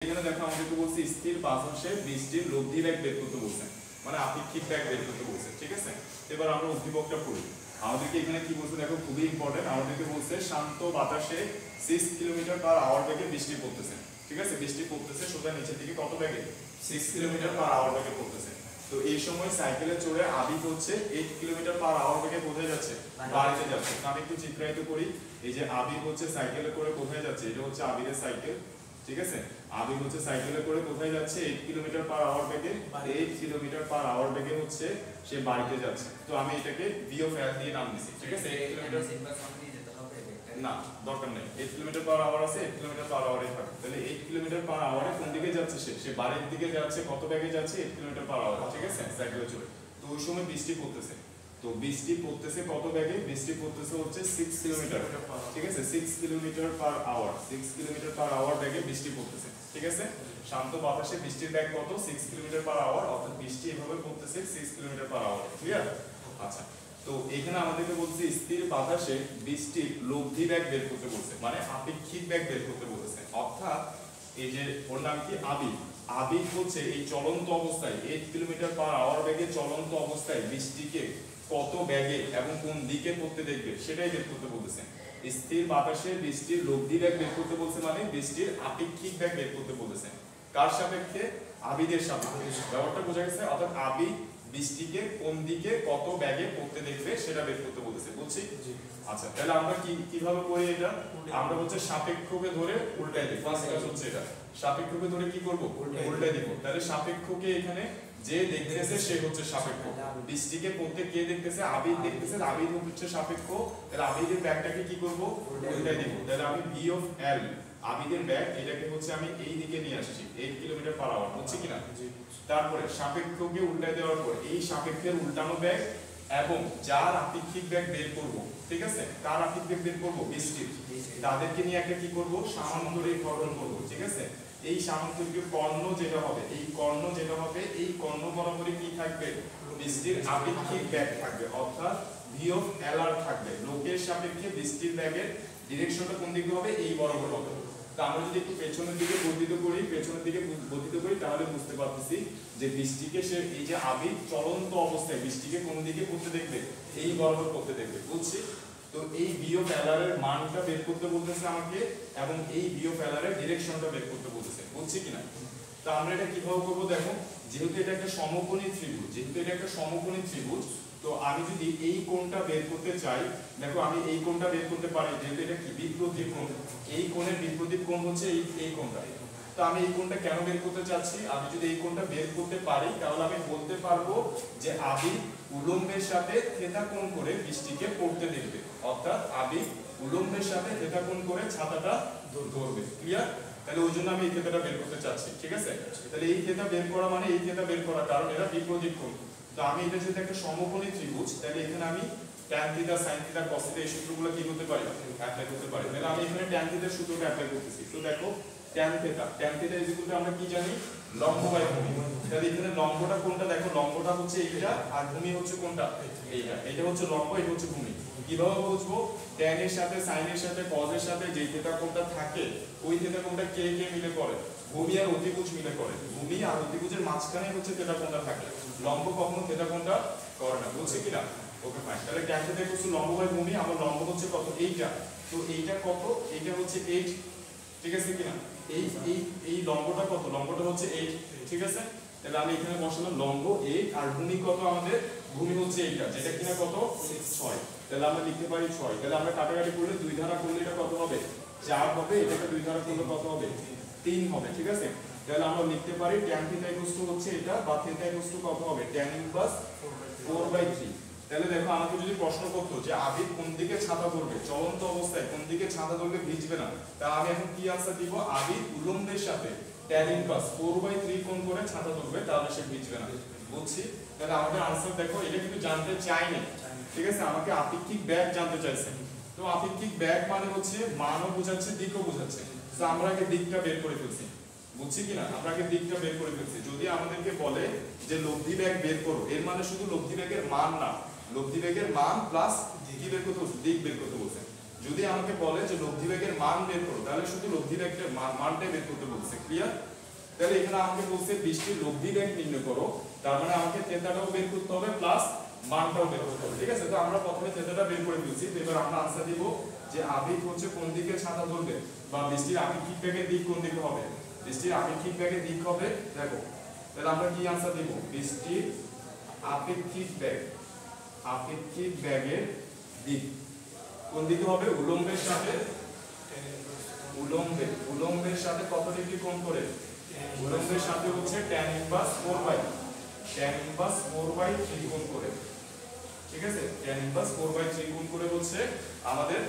এখানে দেখো আমাদেরকে বলছে স্থির বাতাসে বৃষ্টির লব্ধি বেগ বের করতে বলছে, মানে আপেক্ষিক বেগ বের করতে বলছে। ঠিক আছে, এবার আমরা উদ্দীপকটা পড়ি। আমাদেরকে এখানে কি বলছে দেখো, খুবই ইম্পর্টেন্ট। আমাদেরকে বলছে শান্ত বাতাসে 6 কিলোমিটার/আওয়ার বেগে বৃষ্টি পড়তেছে। ঠিক আছে, বৃষ্টি পড়তেছে সোজা নিচের দিকে কত বেগে? 6 কিলোমিটার/আওয়ার বেগে পড়তেছে। তো এই সময় সাইকেলে চড়ে আবিদ হচ্ছে 8 কিলোমিটার/আওয়ার বেগে কোথায় যাচ্ছে? বাড়িতে যাচ্ছে। আমি একটু চিত্রায়িত করি। এই যে আবিদ হচ্ছে সাইকেলে করে কোথায় যাচ্ছে? এটা হচ্ছে আবিদের সাইকেল। ঠিক আছে, আবিদ হচ্ছে সাইকেলে করে কোথায় যাচ্ছে? 8 কিলোমিটার/আওয়ার বেগে। 8 কিলোমিটার/আওয়ার বেগে হচ্ছে সে বাড়িতে যাচ্ছে। তো আমি এটাকে বিও(L) দিয়ে নাম দিছি। ঠিক আছে, 8 কিলোমিটার না দরকার নেই, 8 কিলোমিটার/আওয়ার আছে, 8 কিলোমিটার/আওয়ারই থাকে। তাহলে 8 কিলোমিটার/আওয়ারে কোন দিকে যাচ্ছে সে বাড়ির দিকে যাচ্ছে। কত বেগে যাচ্ছে? 8 কিলোমিটার/আওয়ার। ঠিক আছে, সাইকেলে চড়ে। তো ওই সময় বৃষ্টি পড়তেছে। তো বৃষ্টি পড়তেছে কত বেগে? বৃষ্টি পড়তেছে হচ্ছে 6 কিলোমিটার। ঠিক আছে, 6 কিলোমিটার/আওয়ার। 6 কিলোমিটার/আওয়ার বেগে বৃষ্টি পড়তেছে। ঠিক আছে, শান্ত বাতাসে বৃষ্টির বেগ কত? 6 কিলোমিটার/আওয়ার। অর্থাৎ বৃষ্টি এভাবে পড়তেছে 6 কিলোমিটার/আওয়ার। ক্লিয়ার? আচ্ছা, তো এখানে আমাদেরকে বলছে স্থির বাতাসে বৃষ্টির লব্ধি বেগ বের করতে বলছে, মানে আপেক্ষিক বেগ বের করতে বলতেছে। অর্থাৎ এই যে ওর নাম কি? আবিদ। আবিদ হচ্ছে এই চলন্ত অবস্থায় 8 কিলোমিটার/আওয়ার বেগে চলন্ত অবস্থায় বৃষ্টিকে কত বেগে এবং কোন দিকে পড়তে দেখবে সেটাই বের করতে বলতেছে। স্থির বাতাসে বৃষ্টির লব্ধি বেগ বের করতে বলছে, মানে বৃষ্টির আপেক্ষিক বেগ বের করতে বলতেছে। কার সাপেক্ষে? আবিদের সাপেক্ষে। ব্যাপারটা বোঝা গেছে? অর্থাৎ আবিদ বৃষ্টিকে কোন দিকে কত বেগে পড়তে দেখবে সেটা বের করতে বলতেছে। বুঝছি? আচ্ছা, তাহলে আমরা কিভাবে করি এটা? আমরা হচ্ছে সাপেক্ষকে ধরে উল্টাই দিই। ফার্স্ট কাজ হচ্ছে এটা, সাপেক্ষকে ধরে কি করব? উল্টাই দিব। তাহলে সাপেক্ষকে এখানে যে দেখতেছে সে হচ্ছে সাপেক্ষ। বৃষ্টিকে পড়তে কে দেখতেছে? আবিদ দেখতেছে। আবিদ হচ্ছে সাপেক্ষ। তাহলে আবিদের ব্যাগটাকে কি করব? উল্টাই দিব। তাহলে আমি বিও(L) আবিদের ব্যাগ এটাকে হচ্ছে আমি এই দিকে নিয়ে আসছি 8 কিলোমিটার/আওয়ার। বুঝছি কিনা? তারপরে সাপেক্ষকে উল্টাই দেওয়ার পর এই সাপেক্ষের উল্টানো ব্যাগ এবং যার আপেক্ষিক ব্যাগ বের করব। ঠিক আছে, কার আপেক্ষিক ব্যাগ বের করব? বৃষ্টির। তাদেরকে নিয়ে একটা কি করব? সামান্তরিককরণ করব। ঠিক আছে, এই সামান্তরিক কর্ণ যেটা হবে, এই কর্ণ যেটা হবে, এই কর্ণ বরাবরই কি থাকবে? বৃষ্টির আপেক্ষিক ব্যাগ থাকবে, অর্থাৎ বিও(L) থাকবে। লোকের সাপেক্ষে বৃষ্টির ব্যাগের ডিরেকশনটা কোন দিকে হবে? এই বরাবর হবে। তো আমরা যদি একটু পেছনের দিকে বর্ধিত করি তাহলে বুঝতে পারতেছি যে বৃষ্টিকে সে এই যে আবিদ চলন্ত অবস্থায় বৃষ্টিকে কোন দিকে পড়তে দেখবে? এই বরাবর পড়তে দেখবে। বুঝছি? তো এই বিও(L) এর মানটা বের করতে বলতেছে আমাকে এবং এই বিও(L) এর ডিরেকশনটা বের করতে বলতেছে। বুঝছি কিনা? তো আমরা এটা কিভাবে করব দেখো, যেহেতু এটা একটা সমকোণী ত্রিভুজ, তো আমি যদি এই কোণটা বের করতে চাই, দেখো আমি এই কোণটা বের করতে পারি, যেহেতু এটা কি বিপ্রতীপ কোণ। এই কোণের বিপ্রতীপ কোণ হচ্ছে এই কোণটা। তো আমি এই কোণটা কেন বের করতে চাচ্ছি? আমি যদি এই কোণটা বের করতে পারি তাহলে আমি বলতে পারবো যে আবিদ উলম্বের সাথে থিটা কোণ করে বৃষ্টিকে পড়তে দেখবে। অর্থাৎ আবিদ উলম্বের সাথে থিটা কোণ করে ছাতাটা ধরবে। ক্লিয়ার? তাহলে ওই জন্য আমি এই থিটাটা বের করতে চাচ্ছি। ঠিক আছে, তাহলে এই থিটা বের করা মানে এই থিটা বের করা, কারণ এটা বিপরীত কোণ। তো আমি এটা যেহেতু একটা সমকোণী ত্রিভুজ, তাহলে এখানে আমি tan θ sin θ cos θ এই সূত্রগুলো কি করতে পারি? অ্যাপ্লাই করতে পারি। তাহলে আমি এখানে tan θ এর সূত্রটা অ্যাপ্লাই করতেছি। তো দেখো tan θ আমরা কি জানি? লম্ব বাই ভূমি। তাহলে এখানে লম্বটা কোনটা? দেখো লম্বটা হচ্ছে এইটা আর ভূমি হচ্ছে কোনটা? এইটা। এটা হচ্ছে লম্ব, এটা হচ্ছে ভূমি। কিভাবে বুঝবো? tan এর সাথে sin এর সাথে cos এর সাথে যে থিটা কোণটা থাকে ওই থিটা কোণটা কে মিলে করে? ভূমি আর অতিভুজ মিলে করে। ভূমি আর অতিভুজের মাঝখানে হচ্ছে থিটা কোণটা থাকে। লম্ব কখনো থিটা কোণটা করে না। বুঝছে কিনা? Okay fine. তাহলে tan θ হচ্ছে লম্ব বাই ভূমি। আমার লম্ব হচ্ছে কত? এইটা। তো এইটা কত? এইটা হচ্ছে 8। ঠিক আছে কিনা? এই লম্বটা কত? লম্বটা হচ্ছে 8। ঠিক আছে, তাহলে আমি এখানে বসালাম লম্ব 8 আর ভূমি কত আমাদের? ভূমি হচ্ছে এইটা, যেটা কিনা কত? 6। তাহলে আমরা লিখতে পারি 6। তাহলে আমরা কাটাকাটি করলে 2 ধারা করলে এটা কত হবে? 4 হবে। এটাকে 2 ধারা করলে কত হবে? 3 হবে। ঠিক আছে, তাহলে আমরা লিখতে পারি tan θ হচ্ছে এটা বা θ কত হবে? tan inverse 4/3। তাহলে দেখো আমাকে যদি প্রশ্ন করতো যে আবিদ কোন দিকে ছাতা ধরবে, চলন্ত অবস্থায় কোন দিকে ছাতা ধরলে ভিজবে না, তাহলে আমি এখন কি আনসার দিব? আবিদ উলম্বের সাথে tan ইনভার্স 4/3 কোণ করে ছাতা ধরবে, তাহলে সে ভিজবে না। বুঝছি? তাহলে আমাদের আনসার দেখো, এটা কিন্তু জানতে চাইনি। ঠিক আছে, আমাকে আপেক্ষিক ব্যাগ জানতে চাইছে। তো আপেক্ষিক ব্যাগ মানে হচ্ছে মানও বোঝাচ্ছে, দিকও বোঝাচ্ছে। তো আমরা আগে দিকটা বের করে ফেলছি। বুঝছি কিনা? আমরা আগে দিকটা বের করে ফেলছি। যদি আমাদেরকে বলে যে লব্ধি বেগ বের করো, এর মানে শুধু লব্ধি বেগের মান না, লব্ধি বেগের মান প্লাস কি বের করতে বলছে? দিক বের করতে বলছে। যদি আমাকে বলে যে লব্ধি বেগের মান বের করো, তাহলে শুধু লব্ধি বেগের মানটাই বের করতে বলছে। ক্লিয়ার? তাহলে এখানে আমাকে বলছে বৃষ্টির লব্ধি বেগ নির্ণয় করো, তার মানে আমাকে থেটাটাও বের করতে হবে প্লাস মানটাও বের করতে হবে। ঠিক আছে? তো আমরা প্রথমে থেটাটা বের করে ফেলছি। তো এবার আমরা আনসার দিব যে আবেগ হচ্ছে কোন দিকে ছাতা ধরবে, বা বৃষ্টির আপেক্ষিক বেগের দিক কোন দিকে হবে। বৃষ্টির আপেক্ষিক বেগের দিক হবে, দেখো তাহলে আমরা কি আনসার দিব, বৃষ্টির আপেক্ষিক বেগের দিক কোন দিকে হবে, উলম্বের সাথে উলম্বের সাথে কত ডিগ্রি কোণ করে, উলম্বের সাথে হচ্ছে tan ইনভার্স 4/3 কোণ করে। ঠিক আছে? tan ইনভার্স 4/3 কোণ করে হচ্ছে আমাদের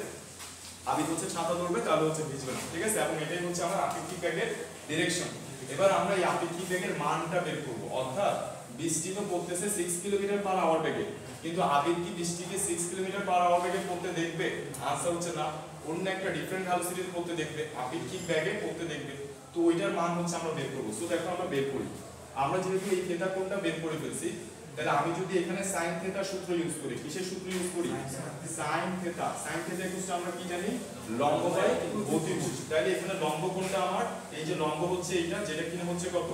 আবেগ হচ্ছে ছাতা ধরবে, তাহলে হচ্ছে ভিজবে না। ঠিক আছে? এবং এটাই হচ্ছে আমার আপেক্ষিক বেগের ডিরেকশন। এবার আমরা এই আপেক্ষিক বেগের মানটা বের করব। অর্থাৎ বৃষ্টি তো পড়তেছে 6 কিলোমিটার/আওয়ার বেগে, কিন্তু আবেগ কি বৃষ্টিকে 6 কিলোমিটার/আওয়ার বেগে পড়তে দেখবে? আনসার হচ্ছে না, অন্য একটা ডিফারেন্ট ভেলোসিটিতে পড়তে দেখবে, আপেক্ষিক বেগে পড়তে দেখবে। তো ওইটার মান হচ্ছে আমরা বের করব। সো দেখো আমরা বের করি। আমরা যেহেতু এই থিটা কোণটা বের করে ফেলছি, তাহলে আমি যদি এখানে sin থিটা সূত্র ইউজ করি, কিসের সূত্র ইউজ করি, sin থিটা ইকুয়াল আমরা কি জানি, লম্ব বাই অতিভুজ। তাহলে এখানে লম্ব কোণটা আমার, এই যে লম্ব হচ্ছে এইটা, যেটা কিনা হচ্ছে কত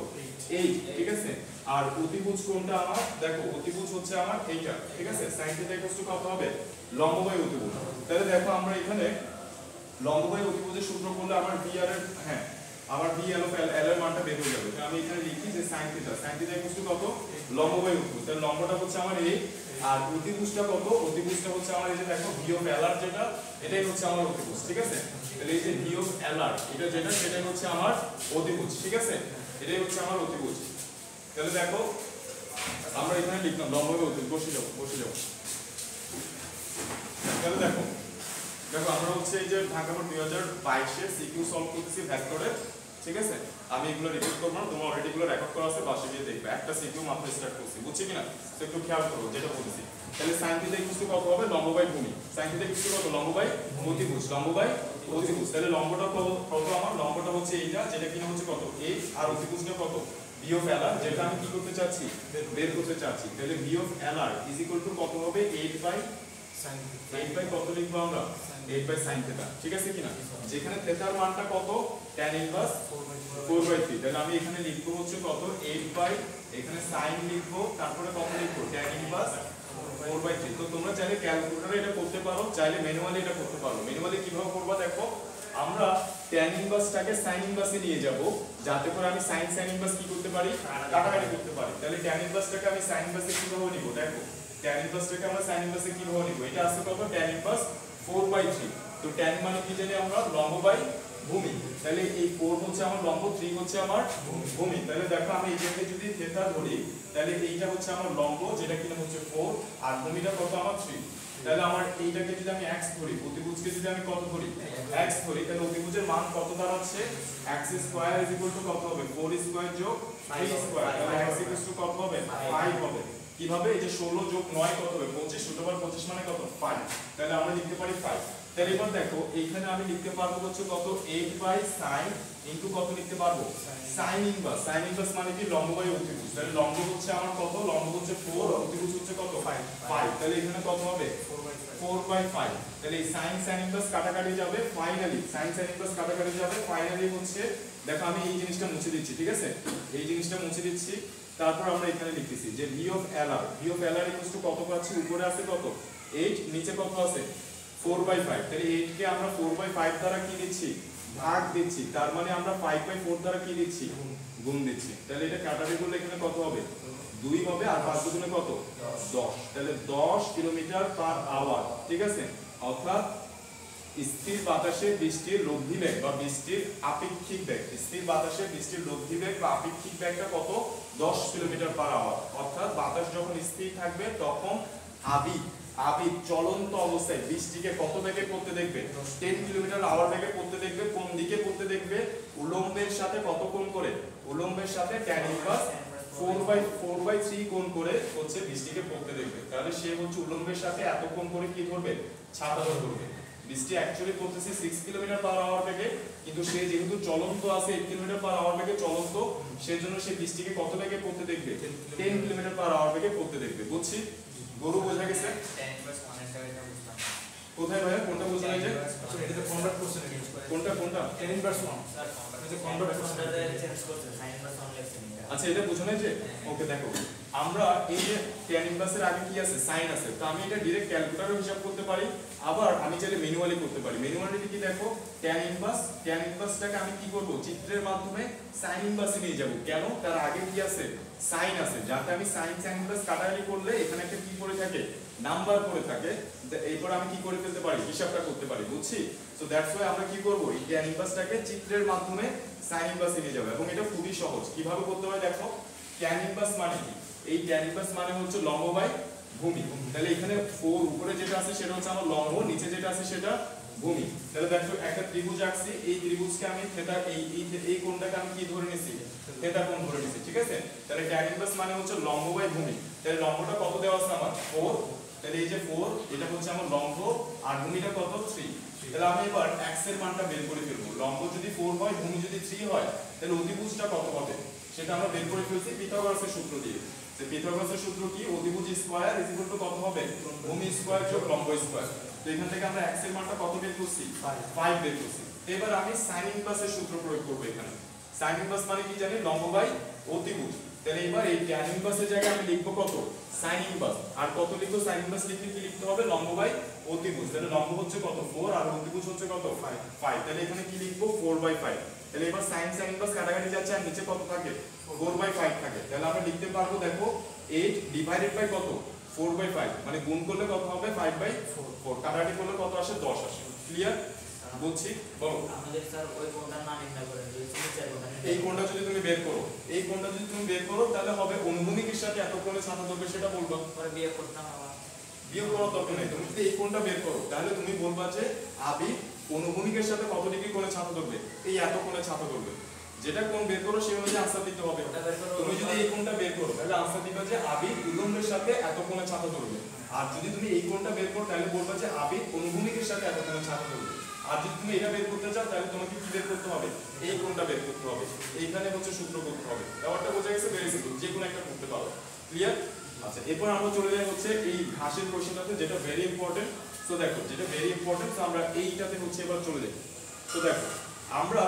8। ঠিক আছে? আর অতিভুজ কোণটা আমার, দেখো অতিভুজ হচ্ছে আমার এইটা। ঠিক আছে? sin থিটা ইকুয়াল কত হবে, লম্ব বাই অতিভুজ। তাহলে দেখো আমরা এখানে লম্ব বাই অতিভুজের সূত্র করলে আমার dr এর, হ্যাঁ আমার d l এর মানটা বের হয়ে যাবে। আমি এখানে লিখি যে sin থিটা ইকুয়াল কত, লম্ব বাই অতিভুজ। তাহলে লম্বটা হচ্ছে আমার এই, আর অতিভুজটা কত, অতিভুজটা হচ্ছে আমার এই যে দেখো v অফ l যেটা, এটাই হচ্ছে আমার অতিভুজ। ঠিক আছে? তাহলে এই যে v অফ l এটা যেটা, সেটাই হচ্ছে আমার অতিভুজ। ঠিক আছে? এটাই হচ্ছে আমার অতিভুজ। তাহলে দেখো আমরা এখানে লিখলাম লম্ব বাই অতিভুজ, বসে যাও। তাহলে দেখো আমরা হচ্ছে এই যে ঢাকা বোর্ড 2022 এর সিকিউ সলভ করতেছি ভেক্টরের। ঠিক আছে? আমি এগুলো রিপিট করব না, তোমরা অলরেডি এগুলো রেকর্ড করা আছে, বাসে গিয়ে দেখবে। একটা সিকিউ মাত্র স্টার্ট করছি, বুঝছি কিনা? তো একটু খেয়াল করো যেটা বলেছি। তাহলে sin থিটা ইকুয়াল কত হবে, লম্ব বাই ভূমি। sin থিটা ইকুয়াল কত, লম্ব বাই অতিভুজ। তাহলে লম্বটা কত আমার, লম্বটা হচ্ছে এইটা, যেটা কিনা হচ্ছে কত 8, আর অতিভুজটা কত v অফ l, যেটা আমি কি করতে চাচ্ছি, বের করতে চাচ্ছি। তাহলে v of l is equal two কত হবে, 8 কত লিখবো আমরা, 8 sin থিটা। ঠিক আছে কিনা? যেখানে থিটার মানটা কত, tan ইনভার্স 4/3। তাহলে আমি এখানে লিখবো হচ্ছে কত, 8 এখানে sin লিখবো, তারপরে কত লিখবো, tan ইনভার্স 4/3। তো তোমরা চাইলে ক্যালকুলেটরে এটা করতে পারো, চাইলে ম্যানুয়ালি এটা করতে পারো। ম্যানুয়ালি কিভাবে করবা দেখো, আমরা tan ইনভার্সটাকে sin ইনভার্সে নিয়ে যাব, যাতে করে আমি sin ইনভার্স কি করতে পারি, কাটাকাটি করতে পারি। তাহলে tan ইনভার্সটাকে আমি sin ইনভার্সে কিভাবে নিব, দেখো tan ইনভার্সটাকে আমরা sin ইনভার্সে কিভাবে নিব, এটা আছে কত, tan ইনভার্স 4/3। তো tan মানে কি জানি আমরা, লম্ব বাই ভূমি। তাহলে এই 4 হচ্ছে আমার লম্ব, 3 হচ্ছে আমার ভূমি। তাহলে দেখো আমি এইটাকে যদি থিটা ধরি, তাহলে এইটা হচ্ছে আমার লম্ব, যেটা কিনা হচ্ছে 4, আর ভূমিটা কত আমার 3। তাহলে আমার এইটাকে যদি আমি x ধরি, অতিভুজকে যদি আমি কত ধরি, x ধরি, তাহলে অতিভুজের মান কত দাঁড়াচ্ছে, x square is equal two কত হবে, 4 স্কয়ার যোগ 3 স্কয়ার। তাহলে x ইকুয়াল টু কত হবে, 5 হবে। কিভাবে, এই যে 16 যোগ 9 কত হবে, 25, 25 মানে কত 5। তাহলে আমরা লিখতে পারি 5। তাহলে এবার দেখো এইখানে আমি লিখতে পারবো হচ্ছে কত, 8/sin ইনটু কত লিখতে পারবো, sin ইনভার্স। sin ইনভার্স মানে কি, লম্ব বাই অতিভুজ। তাহলে লম্ব হচ্ছে আমার কত, লম্ব হচ্ছে 4, অতিভুজ হচ্ছে কত 5। তাহলে এখানে কত হবে, 4/5। তাহলে এই sin ইনভার্স কাটাকাটি যাবে, ফাইনালি sin ইনভার্স কাটাকাটি যাবে, ফাইনালি হচ্ছে দেখো আমি এই জিনিসটা মুছে দিচ্ছি। ঠিক আছে? এই জিনিসটা মুছে দিচ্ছি। তারপর আমরা এখানে লিখতেছি যে v of l equal to কত পাচ্ছি, উপরে আছে কত 8, নিচে কত আছে 4/5। তাহলে 8 কে আমরা 4/5 দ্বারা কি দিচ্ছি, ভাগ দিচ্ছি। তার মানে আমরা 5/4 দ্বারা কি দিচ্ছি, গুণ দিচ্ছি। তাহলে এটা কাটাকাটি করলে এখানে কত হবে, 2 হবে, আর 5 দুগুণে কত 10। তাহলে 10 কিলোমিটার/আওয়ার। ঠিক আছে? অর্থাৎ স্থির বাতাসে বৃষ্টির লব্ধি বেগ বা বৃষ্টির আপেক্ষিক বেগ, স্থির বাতাসে বৃষ্টির লব্ধি বেগ বা আপেক্ষিক বেগটা কত, 10 কিলোমিটার/আওয়ার। অর্থাৎ বাতাস যখন স্থির থাকবে তখন আবির চলন্ত অবস্থায় বৃষ্টিকে কত বেগে পড়তে দেখবে, 10 কিলোমিটার/আওয়ার বেগে পড়তে দেখবে। কোন দিকে পড়তে দেখবে, উলম্বের সাথে কত কোণ করে, উলম্বের সাথে tan ইনভার্স 4/3 কোণ করে হচ্ছে বৃষ্টিকে পড়তে দেখবে। তাহলে সে হচ্ছে উলম্বের সাথে এত কোণ করে কি ধরবে, ছাতা ধরবে। বৃষ্টি অ্যাকচুয়ালি পড়তেছে 6 কিলোমিটার/আওয়ার বেগে, কিন্তু সে যেহেতু চলন্ত আছে 8 কিলোমিটার/আওয়ার বেগে চলন্ত, সেজন্য সে বৃষ্টিকে কত বেগে পড়তে দেখবে, 10 কিলোমিটার/আওয়ার বেগে পড়তে দেখবে। বুঝছি? গরু বোঝা গেছে? কোথায় ভাইয়া কোনটা বুঝছেন এই যে আচ্ছা এটা তো কনভার্ট করছেন এটা কোনটা কোনটা tan inverse 1 স্যার এই যে কনভার্ট করছেন চেঞ্জ করছে sin inverse 1 লেখছেন এটা আচ্ছা এটা বুঝছেন এই যে ওকে দেখো আমরা এই যে tan ইনভার্সের আগে কি আছে sin আছে তো আমি এটা ডাইরেক্ট ক্যালকুলেটরে হিসাব করতে পারি আবার আমি চাইলে ম্যানুয়ালি করতে পারি ম্যানুয়ালি কি দেখো tan ইনভার্সটাকে আমি কি করব চিত্রের মাধ্যমে sin ইনভার্সে নিয়ে যাব কেন তার আগে কি আছে sin আছে যাতে আমি sin ইনভার্স কাটাকাটি করলে এখানে একটা কি করে থাকে নাম্বার করে থাকে এরপর আমি কি করে ফেলতে পারি হিসাবটা করতে পারি বুঝছি সো দ্যাটস ওয়াই আমরা কি করব এই tan ইনভার্সটাকে চিত্রের মাধ্যমে sin ইনভার্সে নিয়ে যাব এবং এটা খুবই সহজ কিভাবে করতে হয় দেখো tan ইনভার্স মানে কি এই tan ইনভার্স মানে হচ্ছে লম্ব বাই ভূমি তাহলে এখানে 4 উপরে যেটা আছে সেটা হচ্ছে আমার লম্ব নিচে যেটা আছে সেটা ভূমি তাহলে দেখো একটা ত্রিভুজ আঁকছি এই ত্রিভুজকে আমি থিটা এই কোণটাকে আমি কি ধরে নিছি থিটা কোণ ধরে নিছি ঠিক আছে তাহলে tan ইনভার্স মানে হচ্ছে লম্ব বাই ভূমি তাহলে লম্বটা কত দেওয়া আছে আমার 4 তাহলে এই যে 4 এটা হচ্ছে আমার লম্ব আর ভূমিটা কত 3 তাহলে আমি এবার x এর মানটা বের করে ফেলবো লম্ব যদি 4 হয় ভূমি যদি 3 হয় তাহলে অতিভুজটা কত হবে সেটা আমরা বের করে ফেলছি পিথাগোরাসের সূত্র দিয়ে যে পিথাগোরাসের সূত্র কি অতিভুজ স্কয়ার কত হবে ভূমি স্কয়ার যোগ লম্ব স্কয়ার তো এখান থেকে আমরা x এর মানটা কত বের করছি 5 বের করছি এবার আমি sin ইনভার্সের সূত্র প্রয়োগ করব এখানে sin ইনভার্স মানে কি জানি লম্ব বাই অতিভুজ তাহলে এবার এই tan ইনভার্সের জায়গায় আমি লিখব কত sin ইনভার্স আর কত লিখব sin ইনভার্স লিখতে কি লিখতে হবে লম্ব বাই অতিভুজ তাহলে লম্ব হচ্ছে কত 4 আর অতিভুজ হচ্ছে কত 5 তাহলে এখানে কি লিখব 4/5 তাহলে এবার sin ইনভার্স কাটাকাটি যাচ্ছে আর নিচে কত থাকে 4/5 থাকে তাহলে আমরা লিখতে পারবো দেখো 8 ডিভাইডেড বাই কত 4/5 মানে গুণ করলে কত হবে 5/4 কাটাকাটি করলে কত আসে 10 আসে ক্লিয়ার বুঝছি বলো আমাদের স্যার ওই কোণটার মান নির্ণয় করেন যে নিচের কোণটা এই কোণটা যদি তুমি বের করো এই কোণটা যদি তুমি বের করো তাহলে হবে অনুভূমিকের সাথে এত কোণে ছাতা ধরবে সেটা বলবা পরে বিয়োগ করতাম আবার বিয়োগ করার দরকার নেই তুমি যদি এই কোণটা বের করো তাহলে তুমি বলবা যে আবি অনুভূমিকের সাথে কত ডিগ্রি কোণে ছাতা ধরবে এই এত কোণে ছাতা ধরবে যেটা কোণ বের করো সেই অনুযায়ী আনসার দিতে হবে তুমি যদি এই কোণটা বের করো তাহলে আনসার দিবা যে আবি উল্লম্বের সাথে এত কোণে ছাতা ধরবে আর যদি তুমি এই কোণটা বের করো তাহলে বলবা যে আবি অনুভূমিকের সাথে এত কোণে ছাতা ধরবে আর যদি তুমি এটা বের করতে চাও তাহলে তোমাকে কি বের করতে হবে এই কোণটা বের করতে হবে এইখানে হচ্ছে সূত্র করতে হবে ব্যাপারটা বোঝা গেছে ভেরি সিম্পল যে কোনো একটা করতে পারো ক্লিয়ার আচ্ছা এরপর আমরা চলে যাই হচ্ছে এই ঘাসের কোশ্চেনটাতে যেটা ভেরি ইম্পর্টেন্ট সো দেখো যেটা ভেরি ইম্পর্টেন্ট সো আমরা এইটাতে হচ্ছে এবার চলে যাই তো দেখো আমরা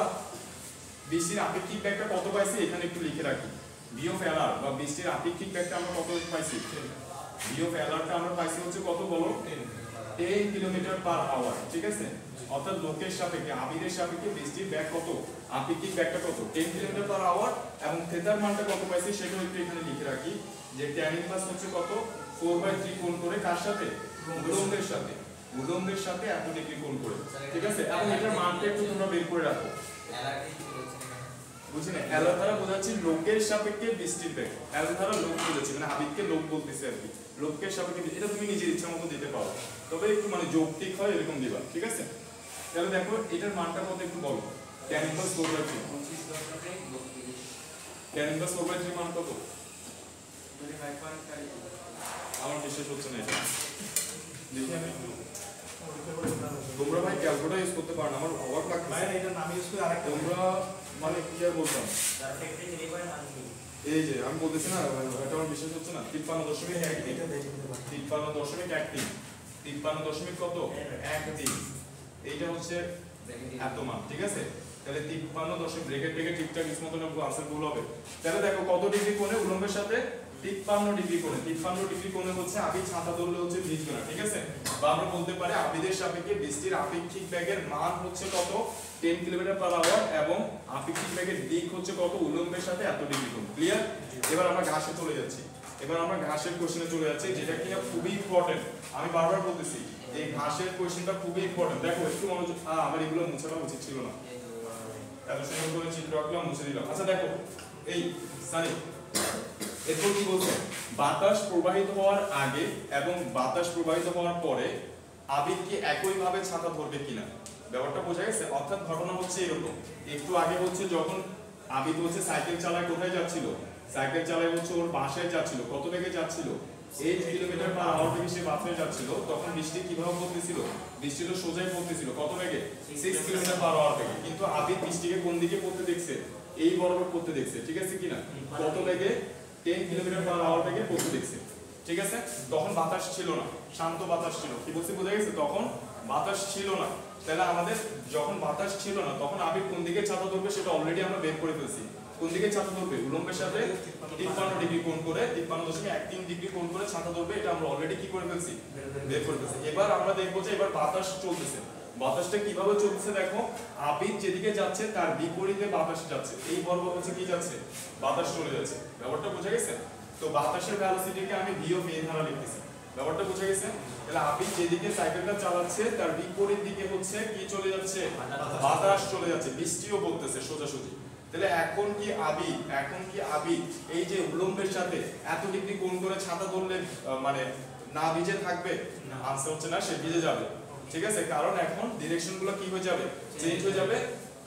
বৃষ্টির আপেক্ষিক বেগটা কত পাইছি এখানে একটু লিখে রাখি ভি অফ এলআর বা বৃষ্টির আপেক্ষিক বেগটা আমরা কত পাইছি ভি অফ এলআরটা আমরা পাইছি হচ্ছে কত বলো 10 কিলোমিটার পার আওয়ার ঠিক আছে অর্থাৎ লোকের সাপেক্ষে আবিরের সাপেক্ষে বৃষ্টির বেগ কত আপেক্ষিক বেগটা কত 10 কিলোমিটার পার আওয়ার এবং থিটার মানটা কত পাইছি সেটাও একটু এখানে লিখে রাখি যে tan ইনভার্স হচ্ছে কত 4/3 কোণ করে কার সাথে উলম্বের সাথে এত ডিগ্রি কোণ করে ঠিক আছে এবং এটার মানটা একটু তোমরা বের করে রাখো বুঝছেন এলা দ্বারা বোঝাচ্ছি লোকের সাপেক্ষে বৃষ্টির বেগ এলা দ্বারা লোক বোঝাচ্ছি মানে আবিরকে লোক বলতেছে আর কি লোকের সাপেক্ষে এটা তুমি নিজের ইচ্ছা মতো দিতে পারো তবে একটু মানে যৌক্তিক হয় এরকম দিবা ঠিক আছে তাহলে দেখো এটার মানটা কত একটু বলো tan ইনভার্স 4/3 tan ইনভার্স 4/3 মান কত আমার বিশ্বাস হচ্ছে না এটা দেখি আমি একটু তোমরা ভাই ক্যালকুলেটর ইউজ করতে পারো না আমার অবাক লাগছে ভাই এটা নাম ইউজ করে আরেকটা তোমরা মানে কি আর বলতাম এই যে আমি বলতেছি না এটা আমার বিশ্বাস হচ্ছে না 53.13 এটা দেখে নিতে পারি 53.13 কত 13 এইটা হচ্ছে এত মান ঠিক আছে তাহলে 53 ব্রেকেট ঠিকঠাক ইস মতন আনসার ভুল হবে তাহলে দেখো কত ডিগ্রি কোণে উলম্বের সাথে 53 ডিগ্রি কোণে হচ্ছে আবি ছাতা ধরলে হচ্ছে ভিজবে না ঠিক আছে বা আমরা বলতে পারি আবিদের সাপেক্ষে বৃষ্টির আপেক্ষিক বেগের মান হচ্ছে কত 10 কিলোমিটার পার আওয়ার এবং আপেক্ষিক বেগের দিক হচ্ছে কত উলম্বের সাথে এত ডিগ্রি কোণ ক্লিয়ার এবার আমরা ঘাসে চলে যাচ্ছি এবার আমরা ঘাসের কোশ্চেনে চলে যাচ্ছি যেটা কিনা খুবই ইম্পর্টেন্ট আমি বারবার বলতেছি এই ঘাসের কোশ্চেনটা খুবই ইম্পর্টেন্ট দেখো একটু মনোযোগ আমার এগুলো মুছাটা উচিত ছিল না এত সুন্দর করে চিত্র আঁকলাম মুছে দিলাম আচ্ছা দেখো এই সানি এরপর কি বলছে বাতাস প্রবাহিত হওয়ার আগে এবং বাতাস প্রবাহিত হওয়ার পরে আবির কি একই ভাবে ছাতা ধরবে কিনা ব্যাপারটা বোঝা গেছে অর্থাৎ ঘটনা হচ্ছে এরকম একটু আগে হচ্ছে যখন আবির হচ্ছে সাইকেল চালায় কোথায় যাচ্ছিল সাইকেল চালায় হচ্ছে ওর বাসায় যাচ্ছিল কত বেগে যাচ্ছিল 8 কিলোমিটার পার আওয়ার বেগে সে বাসায় যাচ্ছিল তখন বৃষ্টি কিভাবে পড়তেছিল বৃষ্টি তো সোজাই পড়তেছিল কত বেগে 6 কিলোমিটার পার আওয়ার বেগে কিন্তু আবির বৃষ্টিকে কোন দিকে পড়তে দেখছে এই বরাবর পড়তে দেখছে ঠিক আছে কিনা কত বেগে 10 কিলোমিটার পার আওয়ার বেগে পড়তে দেখছে ঠিক আছে তখন বাতাস ছিল না শান্ত বাতাস ছিল কি বলছি বোঝা গেছে তখন বাতাস ছিল না, তাহলে আমাদের যখন বাতাস ছিল না তখন আবির কোন দিকে ছাতা ধরবে সেটা অলরেডি আমরা বের করে ফেলছি। কোন দিকে ছাতা ধরবে? উলম্বের সাথে 53 ডিগ্রি কোণ করে 53.13 ডিগ্রি কোণ করে ছাতা ধরবে, এটা আমরা অলরেডি কি করে ফেলছি? বের করে ফেলছি। এবার আমরা দেখবো যে এবার বাতাস চলতেছে। বাতাসটা কিভাবে চলতেছে দেখো, আবির যেদিকে যাচ্ছে তার বিপরীতে বাতাস যাচ্ছে। এই বরাবর হচ্ছে কি যাচ্ছে? বাতাস চলে যাচ্ছে। ব্যাপারটা বোঝা গেছে? তো বাতাসের ভেলোসিটিকে আমি ভি অফ এ দ্বারা লিখতেছি। ব্যাপারটা বোঝা গেছে? তাহলে আবির যেদিকে সাইকেলটা চালাচ্ছে তার বিপরীত দিকে হচ্ছে কি চলে যাচ্ছে? বাতাস চলে যাচ্ছে, বৃষ্টিও পড়তেছে সোজাসুজি। তাহলে এখন কি আবির এই যে উলম্বের সাথে এত ডিগ্রি কোণ করে ছাতা ধরলে মানে না ভিজে থাকবে? আনসার হচ্ছে না, সে ভিজে যাবে। ঠিক আছে, কারণ এখন ডিরেকশনগুলো কি হয়ে যাবে? চেঞ্জ হয়ে যাবে,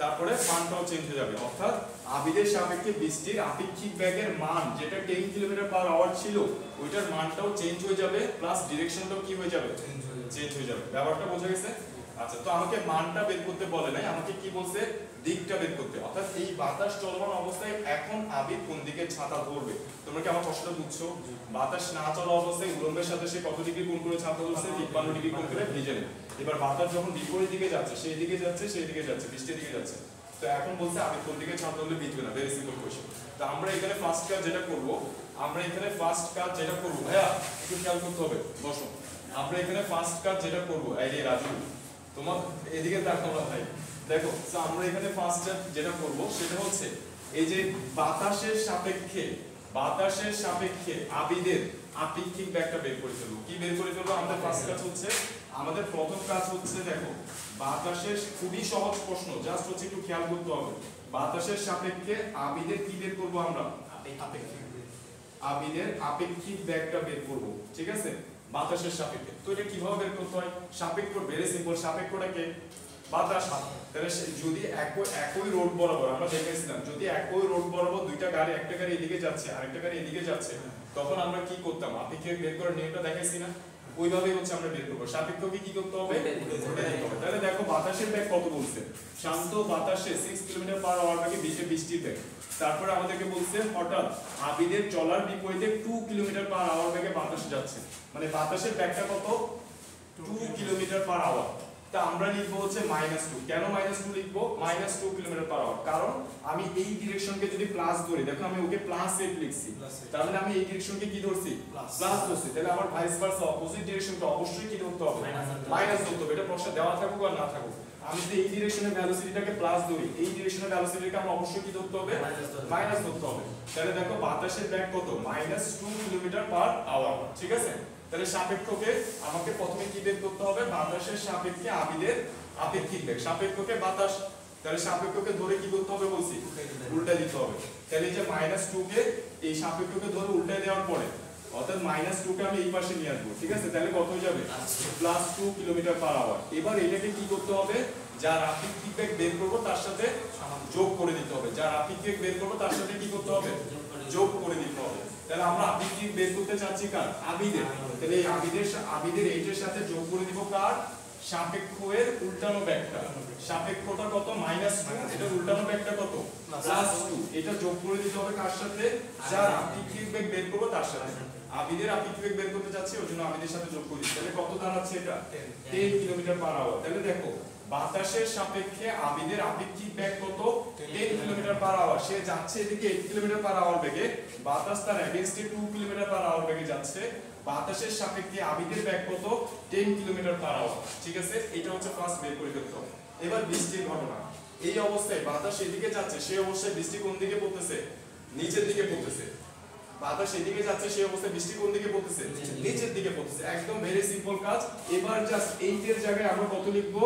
তারপরে মানটাও চেঞ্জ হয়ে যাবে। অর্থাৎ আবিরের সাপেক্ষে বৃষ্টির আপেক্ষিক বেগের মান যেটা 10 কিলোমিটার/আওয়ার ছিল ওইটার মানটাও চেঞ্জ হয়ে যাবে, প্লাস ডিরেকশনটাও কি হয়ে যাবে? চেঞ্জ হয়ে যাবে। ব্যাপারটা বোঝা গেছে? আচ্ছা, তো আমাকে মানটা বের করতে বলে নাই, আমাকে কি বলছে? দিকটা বের করতে। অর্থাৎ এই বাতাস চলমান অবস্থায় এখন আবির কোন দিকে ছাতা ধরবে। তোমরা কি আমার প্রশ্নটা বুঝছো? বাতাস না চলা অবস্থায় উলম্বের সাথে সে কত ডিগ্রি কোণ করে ছাতা ধরছে? 53 ডিগ্রি কোণ করে ভিজে নেবে। এবার বাতাস যখন বিপরীত দিকে যাচ্ছে, সেই দিকে যাচ্ছে, বৃষ্টির দিকে যাচ্ছে, তো এখন বলছে আবির কোন দিকে ছাতা ধরলে ভিজবে না। Very simple question. তো আমরা এখানে ফার্স্ট কাজ যেটা করব, ভাইয়া একটু খেয়াল করতে হবে, বসো। আমরা এখানে ফার্স্ট কাজ যেটা করব, এই যে রাজু তোমার এদিকে তাকাও না ভাই, দেখো। তো আমরা এখানে ফার্স্ট যেটা করব সেটা হচ্ছে এই যে বাতাসের সাপেক্ষে আবিদের আপেক্ষিক বেগটা বের করে ফেলবো। কি বের করে ফেলবো? আমাদের প্রথম কাজ হচ্ছে দেখো, বাতাসের খুবই সহজ প্রশ্ন, জাস্ট হচ্ছে একটু খেয়াল করতে হবে। বাতাসের সাপেক্ষে আবিদের কি বের করব? আমরা আবিদের আপেক্ষিক বেগটা বের করব। ঠিক আছে, বাতাসের সাপেক্ষে। তো এটা কিভাবে বের করতে হয়? সাপেক্ষ ভেরি সিম্পল। সাপেক্ষটাকে বাতাস। তাহলে যদি একই রোড বরাবর, আমরা দেখেছিলাম যদি একই রোড বরাবর দুইটা গাড়ি, একটা গাড়ি এদিকে যাচ্ছে আরেকটা গাড়ি এদিকে যাচ্ছে, তখন আমরা কি করতাম? আপেক্ষিক বের করে নিয়মটা দেখাইছি না? ওইভাবেই হচ্ছে আমরা বের করব। সাপেক্ষকে কি করতে হবে? উল্টে দিতে হবে। তাহলে দেখো বাতাসের বেগ কত বলছে? শান্ত বাতাসে 6 কিলোমিটার/আওয়ার বেগে বৃষ্টির বেগ। তারপরে আমাদেরকে বলছে হঠাৎ আবিদের চলার বিপরীতে 2 কিলোমিটার/আওয়ার বেগে বাতাস যাচ্ছে, মানে বাতাসের বেগটা কত? 2 কিলোমিটার/আওয়ার। তা আমরা লিখবো হচ্ছে -2। কেন -2 লিখবো? -2 কিলোমিটার/আওয়ার, কারণ আমি এই ডিরেকশনকে যদি প্লাস ধরি, দেখো আমি ওকে প্লাস এফ লিখছি, তার মানে আমি এই ডিরেকশনকে কি ধরছি? প্লাস ধরছি। তাহলে আমার ভাইস ভার্সা অপোজিট ডিরেকশনটা অবশ্যই কি ধরতে হবে? মাইনাস ধরতে হবে। এটা প্রশ্নে দেওয়া থাকুক আর না থাকুক, আমি যদি এই ডিরেকশনের ভেলোসিটিটাকে প্লাস ধরি, এই ডিরেকশনের ভেলোসিটিটাকে আমরা অবশ্যই কি ধরতে হবে? মাইনাস ধরতে হবে। তাহলে দেখো বাতাসের বেগ কত? -2 কিলোমিটার/আওয়ার। ঠিক আছে, তাহলে সাপেক্ষকে আমাকে প্রথমে কি বের করতে হবে? বাতাসের সাপেক্ষে আবিদের আপেক্ষিক বেগ। সাপেক্ষকে বাতাস, তাহলে সাপেক্ষকে ধরে কি করতে হবে বলছি? উল্টা দিতে হবে। তাহলে এই যে -2 কে এই সাপেক্ষকে ধরে উল্টে দেওয়ার পরে, অর্থাৎ -2 কে আমি এই পাশে নিয়ে আসবো। ঠিক আছে, তাহলে কত হয়ে যাবে? +2 কিলোমিটার/আওয়ার। এবার এটাকে কি করতে হবে? যার আপেক্ষিক বেগ বের করব তার সাথে যোগ করে দিতে হবে। যার আপেক্ষিক বের করব তার সাথে কি করতে হবে? যোগ করে দিতে হবে। তাহলে আমরা আপেক্ষিক বের করতে চাচ্ছি কার? আবিদের। তাহলে এই আবিদের এইটার সাথে যোগ করে দিব কার? সাপেক্ষের উল্টানো বেগটা। সাপেক্ষটা কত? -2, এটার উল্টানো বেগটা কত? +2। এটা যোগ করে দিতে হবে কার সাথে? যার আপেক্ষিক বেগ বের করব তার সাথে। আবিদের আপেক্ষিক বেগ বের করতে চাচ্ছি, ওইজন্য আবিদের সাথে যোগ করি। তাহলে কত দাঁড়াচ্ছে এটা? 10 কিলোমিটার/আওয়ার। তাহলে দেখো বাতাসের সাপেক্ষে আবিদের আপেক্ষিক বেগ কত? 10 কিলোমিটার/আওয়ার। সে যাচ্ছে এদিকে 8 কিলোমিটার/আওয়ার বেগে, বাতাস তার এগেইনস্টে 2 কিলোমিটার/আওয়ার বেগে যাচ্ছে। বাতাসের সাপেক্ষে আবিদের বেগ কত? 10 কিলোমিটার/আওয়ার। ঠিক আছে, এটা হচ্ছে ফার্স্ট বের করে ফেলতে হবে। এবার বৃষ্টির ঘটনা। এই অবস্থায় বাতাস এদিকে যাচ্ছে, সেই অবস্থায় বৃষ্টি কোন দিকে পড়তেছে? নিচের দিকে পড়তেছে। বাতাস এদিকে যাচ্ছে, সেই অবস্থায় বৃষ্টি কোন দিকে পড়তেছে? নিচের দিকে পড়তেছে। একদম ভেরি সিম্পল কাজ। এবার জাস্ট 8 এর জায়গায় আমরা কত লিখবো?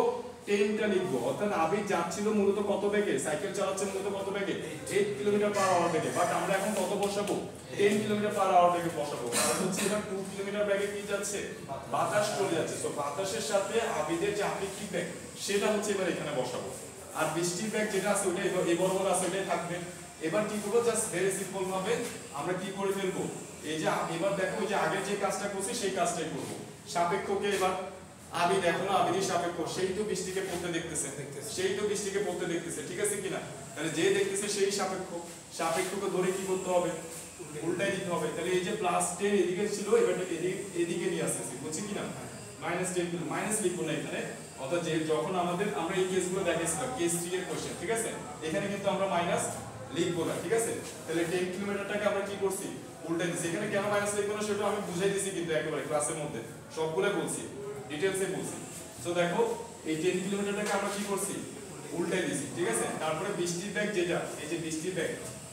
10টা লিখবো। অর্থাৎ আবির যাচ্ছিল মূলত কত বেগে? সাইকেল চালাচ্ছে মূলত কত বেগে? 8 কিলোমিটার/আওয়ার বেগে। বাট আমরা এখন কত বসাবো? 10 কিলোমিটার/আওয়ার বেগে বসাবো। কারণ হচ্ছে এবার 2 কিলোমিটার বেগে কি যাচ্ছে? বাতাস চলে যাচ্ছে। তো বাতাসের সাথে আবিদের যে আপেক্ষিক বেগ সেটা হচ্ছে এবার এখানে বসাবো। আর বৃষ্টির বেগ যেটা আছে ওটা এই বরাবর আছে, ওটাই থাকবে। এবার কি করবো? জাস্ট ভেরি সিম্পল ভাবে আমরা কি করে ফেলবো? এই যে এবার দেখো ওই যে আগের যে কাজটা করছি সেই কাজটাই করবো। সাপেক্ষকে এবার আবিদ, এখনো আবিদের সাপেক্ষ, সেই তো বৃষ্টিকে পড়তে দেখতেছে, ঠিক আছে কিনা? তাহলে যে দেখতেছে সেই সাপেক্ষ, সাপেক্ষকে ধরে কি করতে হবে? উল্টাই দিতে হবে। তাহলে এই যে +10 এদিকে ছিল, এবার এদিকে নিয়ে আসতেছি, বুঝছি কিনা? -10 মাইনাস লিখবো না এখানে, অর্থাৎ যে যখন আমাদের আমরা এই কেসগুলো দেখাইছিলাম কেস 3 এর কোশ্চেন, ঠিক আছে, এখানে কিন্তু আমরা মাইনাস লিখবো না, ঠিক আছে। তাহলে 10 কিলোমিটারটাকে আমরা কি করছি, উল্টাই দিছি। এখানে কেন মাইনাস লিখবো না সেটা আমি বুঝাই দিছি, কিন্তু একেবারে ক্লাসের মধ্যে সবগুলো বলছি, ডিটেইলসে বলছি। সো দেখো এই 10 কিলোমিটারটাকে আমরা কি করছি, উল্টাই দিছি, ঠিক আছে। তারপরে বৃষ্টির ব্যাগ যেটা, এই যে বৃষ্টির ব্যাগ,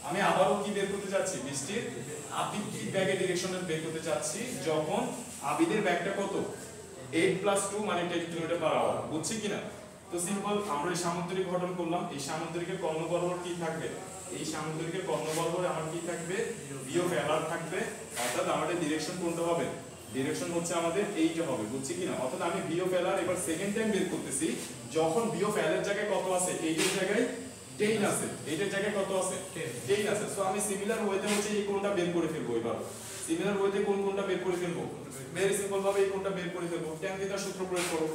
আমি আবারও কি বের করতে যাচ্ছি, বৃষ্টির আপেক্ষিক ব্যাগের ডিরেকশনে বের করতে চাচ্ছি, যখন আবিদের ব্যাগটা কত 8+2 মানে 10 কিলোমিটার পার আওয়ার, বুঝছি কিনা। তো সিম্পল, আমরা এই সামুদ্রিক গঠন করলাম, এই সামুদ্রিকের কর্ণ বরাবর কি থাকবে, এই সামুদ্রিকের কর্ণ বরাবর আমার কি থাকবে, বিও ফেলার থাকবে, অর্থাৎ আমাদের ডিরেকশন কোনটা হবে, ডিরেকশন হচ্ছে আমাদের এইটা হবে, বুঝছি কিনা। অর্থাৎ আমি বিও ফেলার এবার সেকেন্ড টাইম বের করতেছি, যখন বিও ফেলার জায়গায় কত আছে, এইটার জায়গায় 10 আছে, এইটার জায়গায় কত আছে 10 আছে। সো আমি সিমিলার ওয়েতে হচ্ছে এই কোণটা বের করে ফেলবো। এবার সিমিলার ওয়েতে কোন কোণটা বের করে ফেলবো, ভেরি সিম্পল ভাবে এই কোণটা বের করে ফেলবো। tan থিটার সূত্র প্রয়োগ করো,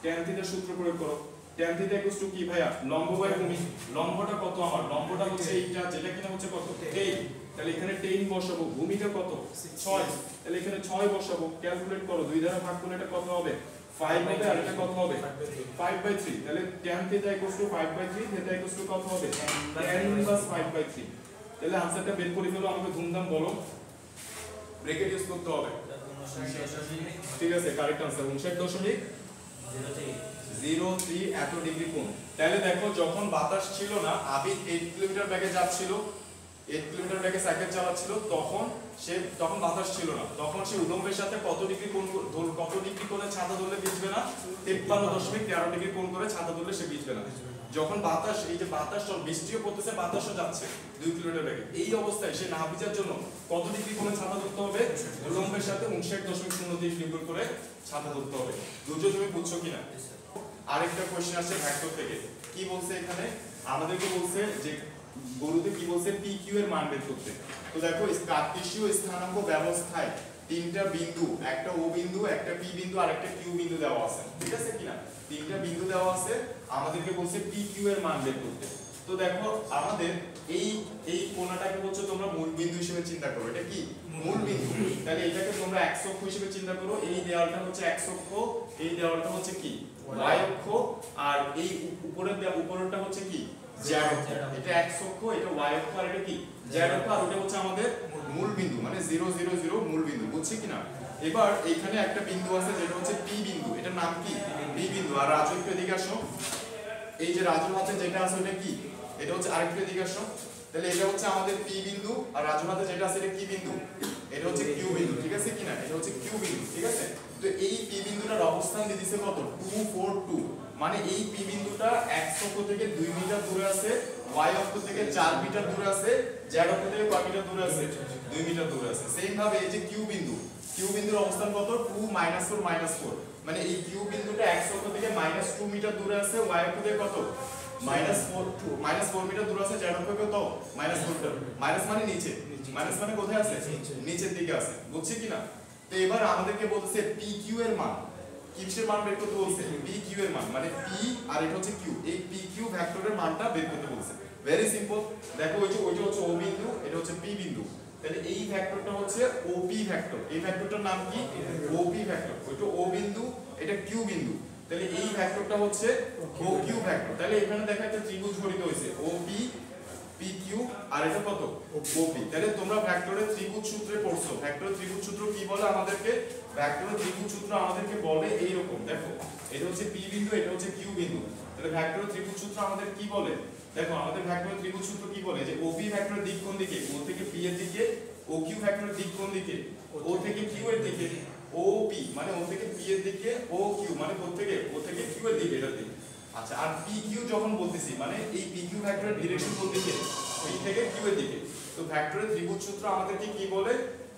tan থিটার সূত্র প্রয়োগ করো। tan থিটা ইকুয়ালস টু কি ভাইয়া, লম্ব বাই ভূমি। লম্বটা কত আমার, লম্বটা হচ্ছে এইটা, যেটা কিনা হচ্ছে কত 10, তাহলে এখানে 10 বসাবো। ভূমিটা কত 6, তাহলে এখানে 6 বসাবো। ক্যালকুলেট করো, 2 দ্বারা ভাগ করলে এটা কত হবে 5 হবে, আর এটা কত হবে 5/3। তাহলে tan theta equals to 5/3, theta equals to কত হবে tan ইনভার্স 5/3। তাহলে আনসারটা বের করে ফেলো, আমাকে ধুমধাম বলো, ব্র্যাকেট ইউজ করতে হবে, ঠিক আছে। কারেক্ট আনসার 59.03 এত ডিগ্রি কোণ। তাহলে দেখো যখন বাতাস ছিল না, আবিদ 8 কিলোমিটার বেগে যাচ্ছিল, 8 কিলোমিটার বেগে সাইকেল চালাচ্ছিল, তখন বাতাস ছিল না, তখন সে উলম্বের সাথে কত ডিগ্রি কোণ করে ছাতা ধরলে ভিজবে না, 53.13 ডিগ্রি কোণ করে ছাতা ধরলে সে ভিজবে না। যখন বাতাস, এই যে বাতাস বৃষ্টিও পড়তেছে, বাতাসও যাচ্ছে 2 কিলোমিটার বেগে, এই অবস্থায় সে না ভিজার জন্য কত ডিগ্রি কোণে ছাতা ধরতে হবে, উলম্বের সাথে 59.03 ডিগ্রি করে ছাতা ধরতে হবে। দুটো তুমি বুঝছো কিনা। আরেকটা কোশ্চেন আছে ভেক্টর থেকে, কি বলছে এখানে, আমাদেরকে বলছে যে গরুতে কি বলছে, PQ এর মান বের করতে। তো দেখো কার্টেসীয় স্থানাঙ্ক ব্যবস্থায় তিনটা বিন্দু, একটা O বিন্দু, একটা P বিন্দু আর একটা Q বিন্দু দেওয়া আছে, ঠিক আছে কিনা, তিনটা বিন্দু দেওয়া আছে, আমাদেরকে বলছে PQ এর মান বের করতে। তো দেখো আমাদের এই কোণাটাকে হচ্ছে তোমরা মূল বিন্দু হিসেবে চিন্তা করো, এটা কি মূল বিন্দু, তাহলে এটাকে তোমরা x অক্ষ হিসেবে চিন্তা করো। এই দেওয়ালটা হচ্ছে x অক্ষ, এই দেওয়ালটা হচ্ছে কি y অক্ষ, আর এই উপরেরটা হচ্ছে কি z অক্ষ। এটা x অক্ষ, এটা y অক্ষ, আর এটা কি z অক্ষ, আর ওটা হচ্ছে আমাদের মূল বিন্দু, মানে 0 0 0 মূল বিন্দু, বুঝছি কিনা। এবার এইখানে একটা বিন্দু আছে যেটা হচ্ছে P বিন্দু, এটার নাম কি P বিন্দু। আর রাজু একটু এদিকে আসো, এই যে রাজুর হাতে যেটা আছে ওটা কি, এটা হচ্ছে আরেকটু এদিকে আসো। তাহলে এটা হচ্ছে আমাদের P বিন্দু, আর রাজুর হাতে যেটা আছে এটা কি বিন্দু, এটা হচ্ছে Q বিন্দু, ঠিক আছে কিনা, এটা হচ্ছে Q বিন্দু, ঠিক আছে। তো এই P বিন্দুটার অবস্থান দিয়ে দিছে কত 2 4 2, মানে এই P বিন্দুটা x অক্ষ থেকে 2 মিটার দূরে আছে, y অক্ষ থেকে 4 মিটার দূরে আছে, z অক্ষ থেকে কত মিটার দূরে আছে 2 মিটার দূরে আছে। সেম ভাবে এই যে Q বিন্দুর অবস্থান কত 2 -4 -4, মানে এই Q বিন্দুটা x অক্ষ থেকে -2 মিটার দূরে আছে, y অক্ষ থেকে কত -4 মিটার দূরে আছে, z অক্ষ থেকে কত -4 মিটার। মাইনাস মানে নিচে, মাইনাস মানে কোথায় আছে নিচের দিকে আছে, বুঝছি কিনা। তো এবার আমাদেরকে বলতেছে PQ এর মান, কিসের মান বের করতে বলছে, PQ এর মান, মানে P আর এটা হচ্ছে Q, এই PQ ভেক্টরের মানটা বের করতে বলছে। ভেরি সিম্পল, দেখো ওইটা হচ্ছে O বিন্দু, এটা হচ্ছে P বিন্দু, তাহলে এই ভেক্টরটা হচ্ছে OP ভেক্টর, এই ভেক্টরটার নাম কি OP ভেক্টর। ওইটা O বিন্দু, এটা Q বিন্দু, তাহলে এই ভেক্টরটা হচ্ছে OQ ভেক্টর। তাহলে এখানে দেখা একটা ত্রিভুজ গঠিত হয়েছে OP PQ, আর এটা কত OP। তাহলে তোমরা ভেক্টরের ত্রিভুজ সূত্রে পড়ছো, ভেক্টরের ত্রিভুজ সূত্র কি বলে আমাদেরকে, ভেক্টরের ত্রিভুজ সূত্র আমাদেরকে বলে এইরকম, দেখো এটা হচ্ছে P বিন্দু, এটা হচ্ছে Q বিন্দু, তাহলে ভেক্টরের ত্রিভুজ সূত্র আমাদের কি বলে, দেখো আমাদের ভেক্টরের ত্রিভুজ সূত্র কি বলে, যে OP ভেক্টরের দিক কোন দিকে, O থেকে P এর দিকে, OQ ভেক্টরের দিক কোন দিকে, O থেকে Q এর দিকে, OP মানে O থেকে P এর দিকে, OQ মানে O থেকে Q এর দিকে, এটার দিকে। আচ্ছা, আর PQ যখন বলতেছি মানে এই PQ ভেক্টরের ডিরেকশন কোন দিকে, P থেকে Q এর দিকে। তো ভেক্টরের ত্রিভুজ সূত্র আমাদেরকে কি বলে,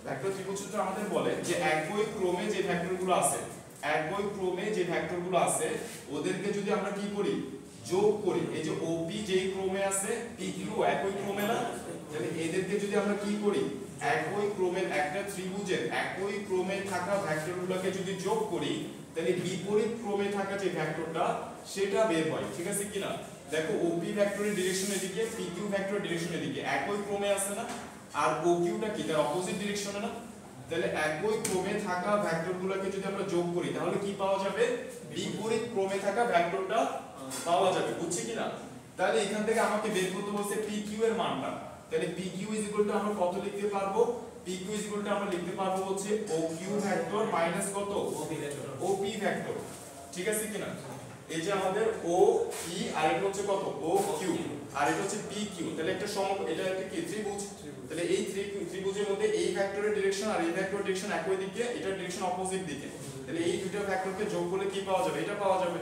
ভেক্টর ত্রিভুজ সূত্র আমাদের বলে যে একই ক্রমে যে ভেক্টরগুলো আছে, একই ক্রমে যে ভেক্টরগুলো আছে ওদেরকে যদি আমরা কি করি যোগ করি, এই যে OP যেই ক্রমে আছে PQ একই ক্রমে না, তাহলে এদেরকে যদি আমরা কি করি একই ক্রমের একটা ত্রিভুজের একই ক্রমে থাকা ভেক্টরগুলোকে যদি যোগ করি, তাহলে বিপরীত ক্রমে থাকা যে ভেক্টরটা সেটা বের হয়, ঠিক আছে কিনা। দেখো OP ভেক্টরের ডিরেকশন এদিকে, PQ ভেক্টরের ডিরেকশন এদিকে, একই ক্রমে আছে না, আর OQ টা কি তার অপোজিট ডিরেকশনে না, তাহলে একই ক্রমে থাকা ভেক্টরগুলোকে যদি আমরা যোগ করি তাহলে কি পাওয়া যাবে বিপরীত ক্রমে থাকা ভেক্টরটা পাওয়া যাবে বুঝছি কিনা তাহলে এখান থেকে আমাকে বের করতে বলছে PQ এর মানটা তাহলে PQ আমরা কত লিখতে পারবো PQ আমরা লিখতে পারবো হচ্ছে OQ ভেক্টর মাইনাস কত OP ভেক্টর ঠিক আছে কিনা এই যে আমাদের OP আর এটা হচ্ছে কত OQ আর এটা হচ্ছে PQ তাহলে একটা এটা একটা কি ত্রিভুজ তাহলে এই ত্রিভুজের মধ্যে এই ভেক্টরের ডিরেকশন আর এই ভেক্টরের ডিরেকশন একই দিকে এটার ডিরেকশন অপোজিট দিকে তাহলে এই দুটো ভেক্টরকে যোগ করলে কি পাওয়া যাবে এটা পাওয়া যাবে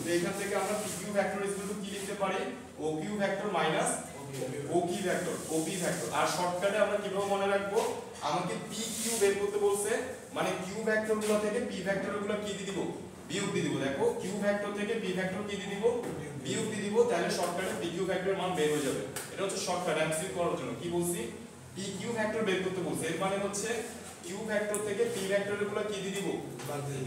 তো এখান থেকে আমরা PQ ভেক্টর কি লিখতে পারি OQ vector minus OQ vector OP vector আর শর্টকাটে আমরা কিভাবে মনে রাখবো আমাকে PQ বের করতে বলছে মানে Q ভেক্টরগুলো থেকে P ভেক্টরগুলো কি দিয়ে দিব বিয়োগ দিয়ে দিব দেখো Q ভেক্টর থেকে P ভেক্টর কি দিয়ে দিব বিয়োগ দিয়ে দিব তাহলে শর্টকাটে PQ ভেক্টরের মান বের হয়ে যাবে এটা হচ্ছে শর্টকাট এমসিকিউ করার জন্য কি বলছি PQ ভেক্টর বের করতে বলছে এর মানে হচ্ছে Q ভেক্টর থেকে P ভেক্টরগুলো কি দিয়ে দিব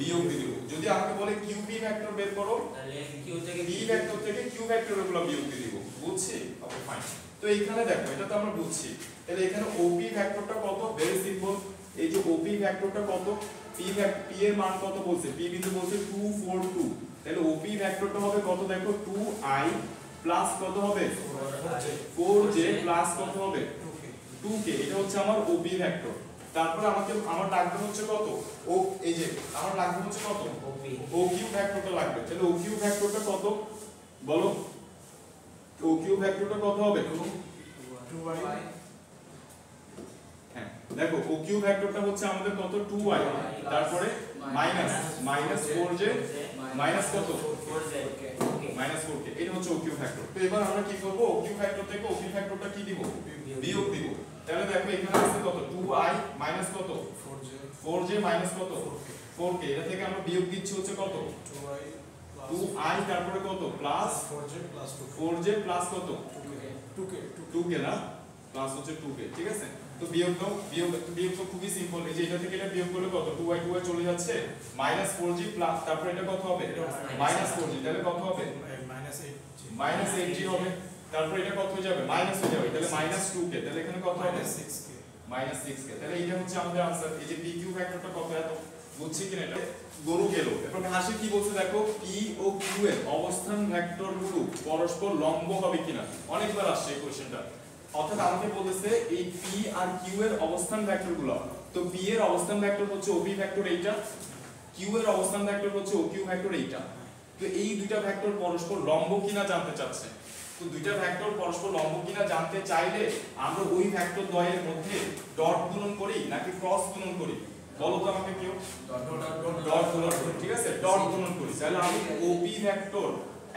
বিয়োগ দিয়ে দিব যদি আমাকে বলে QP ভেক্টর বের করো তাহলে Q থেকে P ভেক্টর থেকে Q ভেক্টরগুলো বিয়োগ দিয়ে দিব বুঝছি ওকে ফাইন তো এইখানে দেখো এটা তো আমরা বুঝছি তাহলে এখানে OP ভেক্টরটা কত ভেরি সিম্পল এই যে OP ভেক্টরটা কত P এর মান কত বলছে P বিন্দু বলছে 242 তাহলে OP ভেক্টরটা হবে কত দেখো 2i প্লাস কত হবে 4j প্লাস কত হবে 2k এটা হচ্ছে আমার OP ভেক্টর তারপর আমার লাগবে হচ্ছে কত ও এই যে আমার লাগবে হচ্ছে কত OQ ভেক্টরটা লাগবে তাহলে OQ ভেক্টরটা কত বলো OQ ভেক্টরটা কত হবে 2y হ্যাঁ দেখো OQ ভেক্টরটা হচ্ছে আমাদের কত 2y তারপরে মাইনাস 4j মাইনাস কত 4j মাইনাস 4k এটা হচ্ছে OQ ভেক্টর তো এবার আমরা কি করব OQ ভেক্টর থেকে OP ভেক্টরটা কি দিব বিয়োগ দিব তাহলে দেখো এখানে আছে কত 2i মাইনাস কত 4j মাইনাস কত 4k এটা থেকে আমরা বিয়োগ দিচ্ছি হচ্ছে কত 2i তারপরে কত প্লাস 4j প্লাস কত 2k না প্লাস হচ্ছে 2k ঠিক আছে তো বিয়োগ তো খুবই সিম্পল এই যে এটা থেকে এটা বিয়োগ করলে কত 2i চলে যাচ্ছে -4g প্লাস তারপর এটা কত হবে -4g তাহলে কত হবে -8g হবে তারপর এটা কত হয়ে যাবে মাইনাস হয়ে যাবে তাহলে -2k তাহলে এখানে কত হবে -6k তাহলে এটা হচ্ছে আমাদের आंसर এই যে PQ ভেক্টরটা কত এত বুঝছি কিনা এটা গরু গেল এরপর হাসি কি বলছে দেখো P ও Q এর অবস্থান ভেক্টরগুলো পরস্পর লম্ব হবে কিনা অনেকবার আসছে এই কোশ্চেনটা অর্থাৎ আমাকে বলেছে এই P আর Q এর অবস্থান ভেক্টরগুলো তো P এর অবস্থান ভেক্টর হচ্ছে OP ভেক্টর এইটা Q এর অবস্থান ভেক্টর হচ্ছে OQ ভেক্টর এইটা তো এই দুইটা ভেক্টর পরস্পর লম্ব কিনা জানতে চাচ্ছে তো দুইটা ভেক্টর পরস্পর লম্ব কিনা জানতে চাইলে আমরা ওই ভেক্টর দ্বয়ের মধ্যে ডট গুণন করি নাকি ক্রস গুণন করি বলো তো আমাকে কেউ ডট গুণন করি ঠিক আছে ডট গুণন করি তাহলে আমি OP ভেক্টর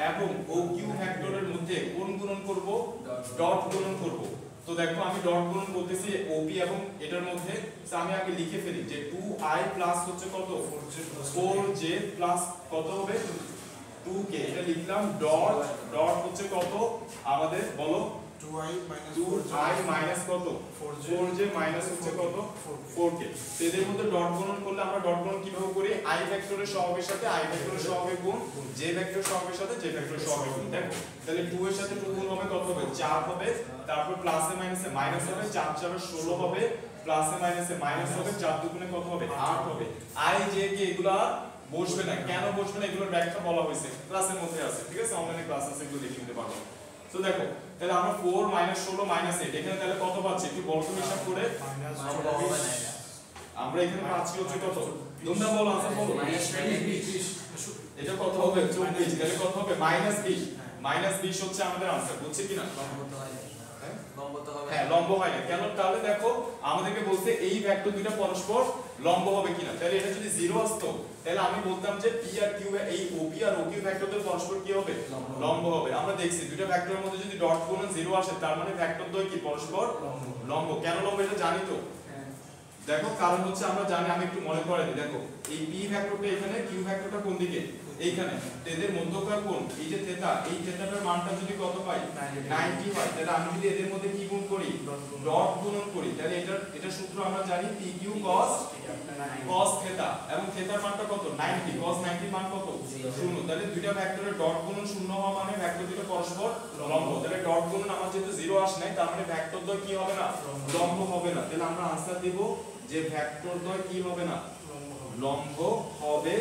এবং OQ ভেক্টরের মধ্যে কোন গুণন করব ডট গুণন করব তো দেখো আমি ডট গুণন করতেছি OP এবং এটার মধ্যে তো আমি আগে লিখে ফেলি যে 2i প্লাস হচ্ছে কত 4j প্লাস কত হবে 2k এটা লিখলাম ডট হচ্ছে কত আমাদের বলো 2i মাইনাস কত 4j মাইনাস হচ্ছে কত 4k তো এদের মধ্যে ডট গুণন করলে আমরা ডট গুণন কিভাবে করি i ভেক্টরের সহগের সাথে i ভেক্টরের সহগের গুণ j ভেক্টরের সহগের সাথে j ভেক্টরের সহগের গুণ দেখো তাহলে 2 এর সাথে 2 গুণ হবে কত হবে 4 হবে তারপর প্লাসে মাইনাসে মাইনাস হবে 4 4 16 হবে প্লাসে মাইনাসে মাইনাস হবে 4 দুগুণে কত হবে 8 হবে i j k এগুলা বসবে না কেন বসবে না এগুলোর ব্যাখ্যা বলা হয়েছে ক্লাসের মধ্যে আছে ঠিক আছে অনলাইনে ক্লাস আছে এগুলো দেখে নিতে পারো তো দেখো তাহলে আমরা 4 16 8 এখানে তাহলে কত পাচ্ছি একটু বড় করে হিসাব করে আমরা এখানে পাচ্ছি হচ্ছে কত তোমরা বলো आंसर বলো এটা কত হবে 24 তাহলে কত হবে -20 হচ্ছে আমাদের आंसर বুঝছো কি না হ্যাঁ লম্ব হয় না কেন তাহলে দেখো আমাদেরকে বলতে এই ভেক্টর দুটো পরস্পর লম্ব হবে কিনা তাহলে এটা যদি 0 আসতো তাহলে আমি বলতাম যে P আর Q এই OP আর OQ ভেক্টরদের পরস্পর কি হবে লম্ব হবে আমরা দেখছি দুটো ভেক্টরের মধ্যে যদি ডট গুণন 0 আসে তার মানে ভেক্টর দ্বয় কি পরস্পর লম্ব কেন লম্ব এটা জানি তো দেখো কারণ হচ্ছে আমরা জানি আমি একটু মনে করে দিই দেখো এই p ভেক্টরটা এখানে q ভেক্টরটা কোন দিকে এইখানে এদের মধ্যকার কোণ এই যে থিটা এই থিটাটার মানটা যদি কত পাই 90 হয় তাহলে আমি যদি এদের মধ্যে কি গুণ করি ডট গুণন করি তাহলে এটা সূত্র আমরা জানি pq cos থিটা এবং থিটার মানটা কত 90 cos 90 মান কত 0 তাহলে দুইটা ভেক্টরের ডট গুণন 0 হওয়া মানে ভেক্টর দুটো পরস্পর লম্ব তাহলে ডট গুণন আমার যেহেতু 0 আসে নাই তার মানে ভেক্টর দ্বয় কি হবে না লম্ব হবে না তাহলে আমরা আনসার দেব যে ভেক্টর দ্বয় কি হবে না লম্ব হবে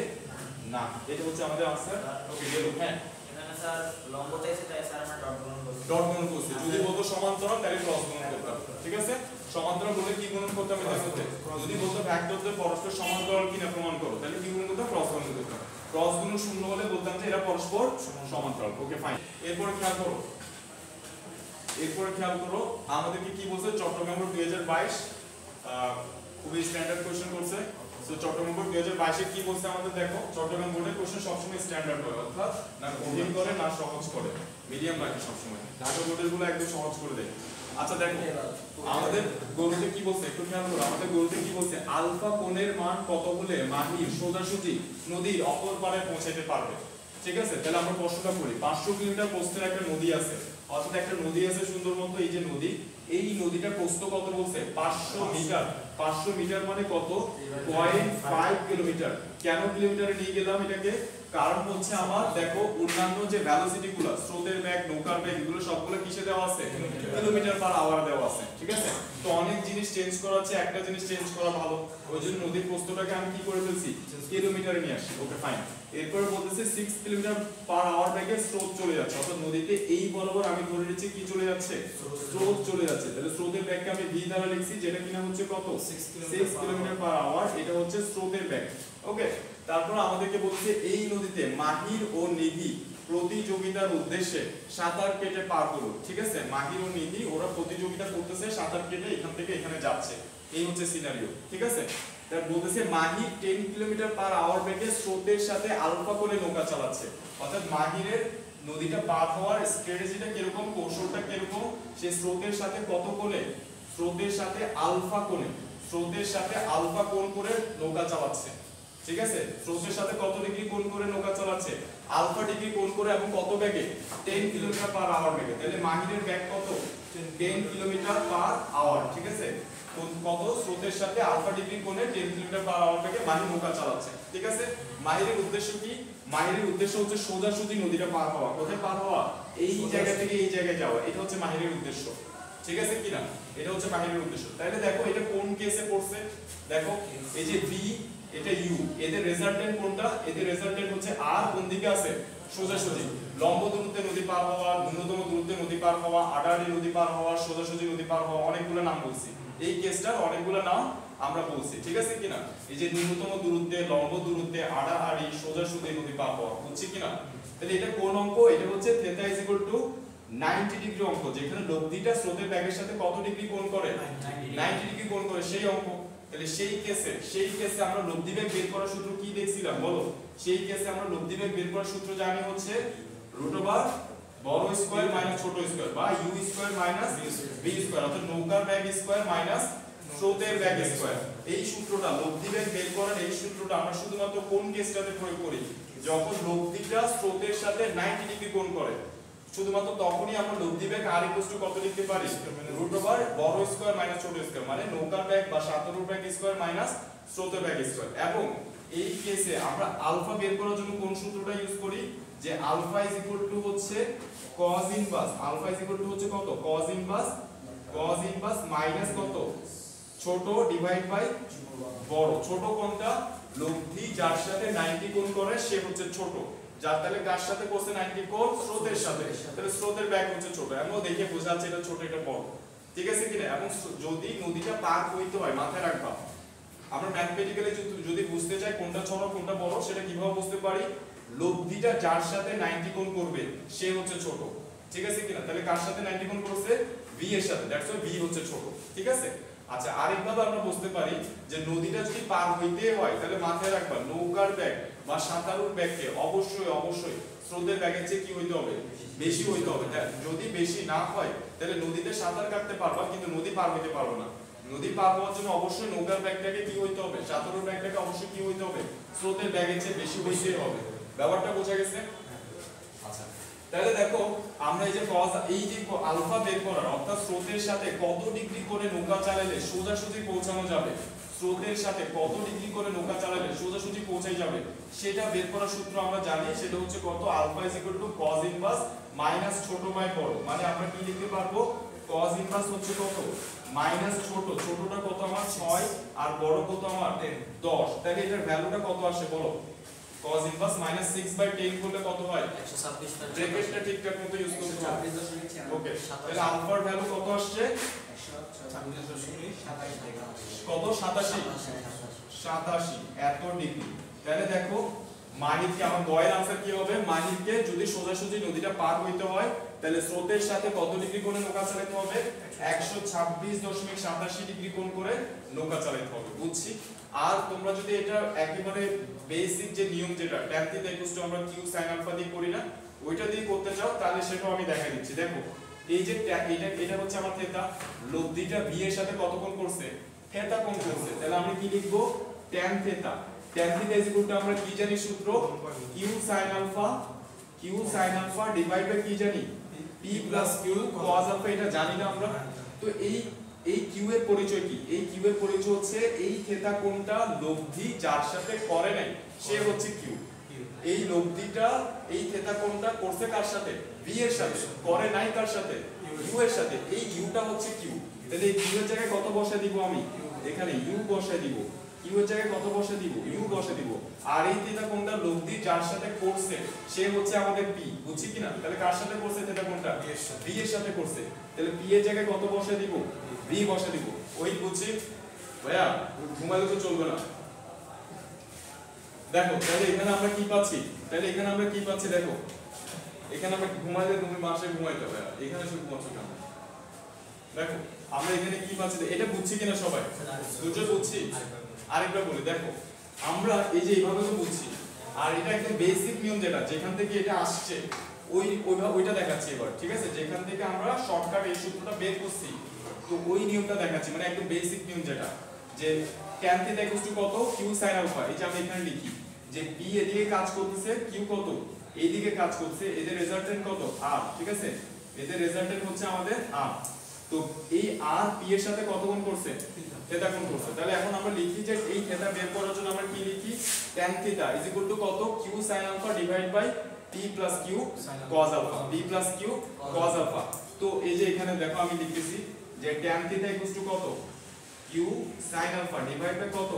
না এটা হচ্ছে আমাদের আনসার ওকে গেল হ্যাঁ এখানে স্যার লম্ব চাইছে তাই স্যার আমরা ডট গুণন করছি যদি বলতো সমান্তরাল তাহলে ক্রস গুণন করতাম ঠিক আছে সমান্তরাল বলে কি গুণন করতে হবে এর মধ্যে যদি বলতো ভেক্টরদের পরস্পর সমান্তরাল কিনা প্রমাণ করো তাহলে কি গুণন করতে ক্রস গুণন করতাম ক্রস গুণন শূন্য হলে বলতাম যে এরা পরস্পর সমান্তরাল ওকে ফাইন এরপরে খেয়াল করো আমাদেরকে কি বলছে চট্টগ্রাম বোর্ড 2022 খুবই স্ট্যান্ডার্ড কোশ্চেন করছে সো চট্টগ্রাম বোর্ড 2022 এ কি বলছে আমাদের দেখো চট্টগ্রাম বোর্ডের কোশ্চেন সবসময় স্ট্যান্ডার্ড হয় অর্থাৎ না কঠিন করে না সহজ করে মিডিয়াম রাখে সবসময় ঢাকা বোর্ডের গুলো একদম সহজ করে দেয় আচ্ছা দেখো আমাদের গরুতে কি বলছে একটু খেয়াল করো আমাদের গরুতে কি বলছে আলফা কোণের মান কত হলে মাহির সোজাসুজি নদীর অপর পারে পৌঁছাতে পারবে ঠিক আছে তাহলে আমরা প্রশ্নটা করি 500 কিলোমিটার প্রস্থের একটা নদী আছে অর্থাৎ একটা নদী আছে সুন্দর মতো এই যে নদী এই নদীটার প্রস্থ কত বলছে 500 মিটার মানে কত 0.5 কিলোমিটার কেন কিলোমিটারে নিয়ে গেলাম এটাকে কারণ হচ্ছে আমার দেখো অন্যান্য যে ভেলোসিটি গুলো স্রোতের বেগ নৌকার বেগ এগুলো সবগুলো কিসে দেওয়া আছে কিলোমিটার পার আওয়ার দেওয়া আছে ঠিক আছে তো অনেক জিনিস চেঞ্জ করা আছে একটা জিনিস চেঞ্জ করা ভালো ওইজন্য নদীর প্রস্থটাকে আমি কি করে ফেলছি কিলোমিটারে নিয়ে আসি ওকে ফাইন এরপর বলতেছে 6 কিলোমিটার পার আওয়ার বেগে স্রোত চলে যাচ্ছে অর্থাৎ নদীতে এই বরাবর আমি ধরে নিচ্ছি কি চলে যাচ্ছে স্রোত চলে যাচ্ছে তাহলে স্রোতের বেগকে আমি v দ্বারা লিখছি যেটা কিনা হচ্ছে কত 6 কিলোমিটার পার আওয়ার এটা হচ্ছে স্রোতের বেগ ওকে তারপর আমাদেরকে বলছে এই নদীতে মাহির ও নিধি প্রতিযোগিতার উদ্দেশ্যে সাঁতার কেটে পার করুন ঠিক আছে মাহির ও নিধি ওরা প্রতিযোগিতা করতেছে সাঁতার কেটে এখান থেকে এখানে যাচ্ছে এই হচ্ছে সিনারিও ঠিক আছে তার বলতেছে মাহি 10 কিলোমিটার পার আওয়ার বেগে স্রোতের সাথে আলফা কোণে নৌকা চালাচ্ছে অর্থাৎ মাহিরের নদীটা পার হওয়ার স্ট্র্যাটেজিটা কিরকম কৌশলটা কিরকম সে স্রোতের সাথে কত কোণে স্রোতের সাথে আলফা কোণ করে নৌকা চালাচ্ছে ঠিক আছে স্রোতের সাথে কত ডিগ্রি কোণ করে নৌকা চালাচ্ছে আলফা ডিগ্রি কোণ করে এবং কত বেগে 10 কিলোমিটার পার আওয়ার বেগে তাহলে মাহিরের বেগ কত 10 কিলোমিটার পার আওয়ার ঠিক আছে কত স্রোতের সাথে আলফা ডিগ্রি কোণে 10 কিলোমিটার পার আওয়ার বেগে মাহির নৌকা চালাচ্ছে ঠিক আছে মাহিরের উদ্দেশ্য কি মাহিরের উদ্দেশ্য হচ্ছে সোজাসুজি নদীটা পার হওয়া কোথায় পার হওয়া এই জায়গা থেকে এই জায়গায় যাওয়া এটা হচ্ছে মাহিরের উদ্দেশ্য ঠিক আছে কিনা এটা হচ্ছে মাহিরের উদ্দেশ্য তাহলে দেখো এটা কোন কেসে পড়ছে দেখো এই যে v এটা u এদের রেজাল্টেন্ট কোনটা এদের রেজাল্টেন্ট হচ্ছে r কোন দিকে আছে সোজাসুজি লম্ব দূরত্বে নদী পার হওয়া ন্যূনতম দূরত্বে নদী পার হওয়া আড়াআড়ি নদী পার হওয়া সোজাসুজি নদী পার হওয়া অনেকগুলো নাম বলছি এই কেসটার অনেকগুলো নাম আমরা বলছি ঠিক আছে কিনা এই যে ন্যূনতম দূরত্বে লম্ব দূরত্বে আড়াআড়ি সোজাসুজি নদী পার হওয়া বুঝছি কিনা তাহলে এটা কোন অঙ্ক এটা হচ্ছে θ = 90 ডিগ্রি অঙ্ক যেখানে লব্ধিটা স্রোতের বেগের সাথে কত ডিগ্রি কোণ করে 90 ডিগ্রি কোণ করে সেই অঙ্ক তাহলে সেই কেসে আমরা লব্ধি বেগ বের করার সূত্র কি দেখছিলাম বলো সেই কেসে আমরা লব্ধি বেগ বের করার সূত্র জানি হচ্ছে √ বড় স্কয়ার মাইনাস ছোট স্কয়ার বা u square minus v square অর্থাৎ নৌকার বেগ স্কয়ার মাইনাস স্রোতের বেগ স্কয়ার এই সূত্রটা লব্ধি বেগ বের করার এই সূত্রটা আমরা শুধুমাত্র কোন কেসটাতে প্রয়োগ করি যখন লব্ধিটা স্রোতের সাথে 90 ডিগ্রি কোণ করে শুধুমাত্র তখনই আমরা লব্ধি বেগ r = কত লিখতে পারি √ বড় স্কয়ার মাইনাস ছোট স্কয়ার মানে নৌকার বেগ বা সাঁতারুর বেগ স্কয়ার মাইনাস স্রোতের বেগ স্কয়ার এবং এই কেসে আমরা আলফা বের করার জন্য কোন সূত্রটা ইউজ করি যে আলফা = হচ্ছে cos ইনভার্স আলফা = হচ্ছে কত cos ইনভার্স মাইনাস কত ছোট ডিভাইড বাই বড় ছোট কোনটা লব্ধি যার সাথে 90 কোণ করে সে হচ্ছে ছোট যার তাহলে কার সাথে করছে 90 কোণ স্রোতের সাথে তাহলে স্রোতের বেগ হচ্ছে ছোট এমন দেখে বোঝা যাচ্ছে এটা ছোট এটা বড় ঠিক আছে কি না এবং যদি নদীটা পার হইতে হয় মাথায় রাখবা আমরা ম্যাথমেটিক্যালি যদি বুঝতে চাই কোনটা ছোট কোনটা বড় সেটা কিভাবে বুঝতে পারি লব্ধিটা যার সাথে 90 কোণ করবে সে হচ্ছে ছোট ঠিক আছে কি না তাহলে কার সাথে 90 কোণ করছে v এর সাথে দ্যাটস ওয়াই v হচ্ছে ছোট ঠিক আছে আচ্ছা আরেকভাবে আমরা বুঝতে পারি যে নদীটা যদি পার হইতে হয় তাহলে মাথায় রাখবা নৌকার বেগ বা সাঁতারুর বেগকে অবশ্যই স্রোতের বেগের চেয়ে কি হইতে হবে বেশি হইতে হবে যদি বেশি না হয় তাহলে নদীতে সাঁতার কাটতে পারবা কিন্তু নদী পার হইতে পারবে না নদী পার হওয়ার জন্য অবশ্যই নৌকার ব্যাগটাকে কি হইতে হবে, চাদরের ব্যাগটাকে অবশ্যই কি হইতে হবে, স্রোতের ব্যাগের চেয়ে বেশি হইতে হবে। ব্যাপারটা বোঝা গেছে? আচ্ছা, তাহলে দেখো আমরা এই যে আলফা বের করার, অর্থাৎ স্রোতের সাথে কত ডিগ্রি করে নৌকা চালালে সোজাসুজি পৌঁছানো যাবে, স্রোতের সাথে কত ডিগ্রি করে নৌকা চালালে সোজাসুজি পৌঁছাই যাবে, সেটা বের করার সূত্র আমরা জানি। সেটা হচ্ছে কত, alpha is equal to cos inverse minus ছোট বাই বড়। মানে আমরা কি লিখতে পারবো, cos ইনভার্স হচ্ছে কত, মাইনাস ছোট, ছোটটা কত আমার 6 আর বড় কত আমার 10। তাহলে এটার ভ্যালুটা কত আসে বলো, cos ইনভার্স মাইনাস 6/10 করলে কত হয়, 126 ব্র্যাকেটটা ঠিকঠাক মতো ইউজ করতে হবে। ওকে, তাহলে আলফার ভ্যালু কত আসছে, কত 87 এত ডিগ্রি। তাহলে দেখো মানিককে, আমার বয়ের आंसर কি হবে, মানিককে যদি সোজাসুজি নদীটা পার হইতে হয় তাহলে স্রোতের সাথে কত ডিগ্রি কোণে নৌকা চালাতে হবে, 126.87 ডিগ্রি কোণ করে নৌকা চালাতে হবে। বুঝছি? আর তোমরা যদি এটা একেবারে বেসিক যে নিয়ম, যেটা tan θ = আমরা q sin আলফা দিয়ে করি না, ওইটা দিয়ে করতে চাও তাহলে সেটাও আমি দেখাই দিচ্ছি। দেখো এই যে এটা হচ্ছে আমার থিটা, লব্ধিটা v এর সাথে কত কোণ করছে, থিটা কোণ করছে। তাহলে আমরা কি লিখব, tan θ, tan θ = আমরা কি জানি সূত্র, q sin alpha divide by কি জানি, p + q cos আলফা। এটা জানি না আমরা। তো এই q এর পরিচয় কি, এই q এর পরিচয় হচ্ছে এই থিটা কোণটা লব্ধি যার সাথে করে নাই সে হচ্ছে q। এই লব্ধিটা এই থিটা কোণটা করছে কার সাথে, v এর সাথে, করে নাই কার সাথে, u এর সাথে। এই u টা হচ্ছে q। তাহলে এই q এর জায়গায় কত বসায় দিব আমি, এখানে u বসায় দিব। q এর জায়গায় কত বসায় দিব, u বসায় দিব। আর এই থিটা কোণটা লব্ধি যার সাথে করছে সে হচ্ছে আমাদের p। বুঝছি কিনা? তাহলে কার সাথে করছে থিটা কোণটা, v এর সাথে করছে। তাহলে p এর জায়গায় কত বসায় দিব, v বসায় দিব। ওই বুঝছি ভাইয়া, ঘুমালে তো চলবে না। দেখো তাহলে এখানে আমরা কি পাচ্ছি, দেখো এখানে আমরা ঘুমাইলে তুমি মাসে ঘুমাইতে হবে, এখানে শুধু ঘুমাচ্ছ কেন? দেখো আমরা এখানে কি পাচ্ছি, এটা বুঝছি কিনা সবাই, দুটো বুঝছি? আরেকবার বলি, দেখো আমরা এই যে এইভাবে তো বুঝছি, আর এটা একদম বেসিক নিয়ম, যেটা যেখান থেকে এটা আসছে ওইটা দেখাচ্ছি এবার। ঠিক আছে, যেখান থেকে আমরা শর্টকাট এই সূত্রটা বের করছি, তো ওই নিয়মটা দেখাচ্ছি। মানে একদম বেসিক নিয়ম যেটা, যে tan θ = কত, q sin আলফা। এই যে আমি এখানে লিখি যে p এদিকে কাজ করতেছে, q কত এইদিকে কাজ করছে, এদের রেজাল্টেন্ট কত r। ঠিক আছে, এদের রেজাল্টেন্ট হচ্ছে আমাদের r। তো এই r p এর সাথে কত গুণ করছে, থিটা গুণ করছে। তাহলে এখন আমরা লিখি যে এই থিটা বের করার জন্য আমরা কি লিখি, tan θ = কত, q sin alpha divide by p + q cos alpha, p + q cos alpha. তো এই যে এখানে দেখো আমি লিখতেছি যে tan θ = কত, q sin alpha divide by কত,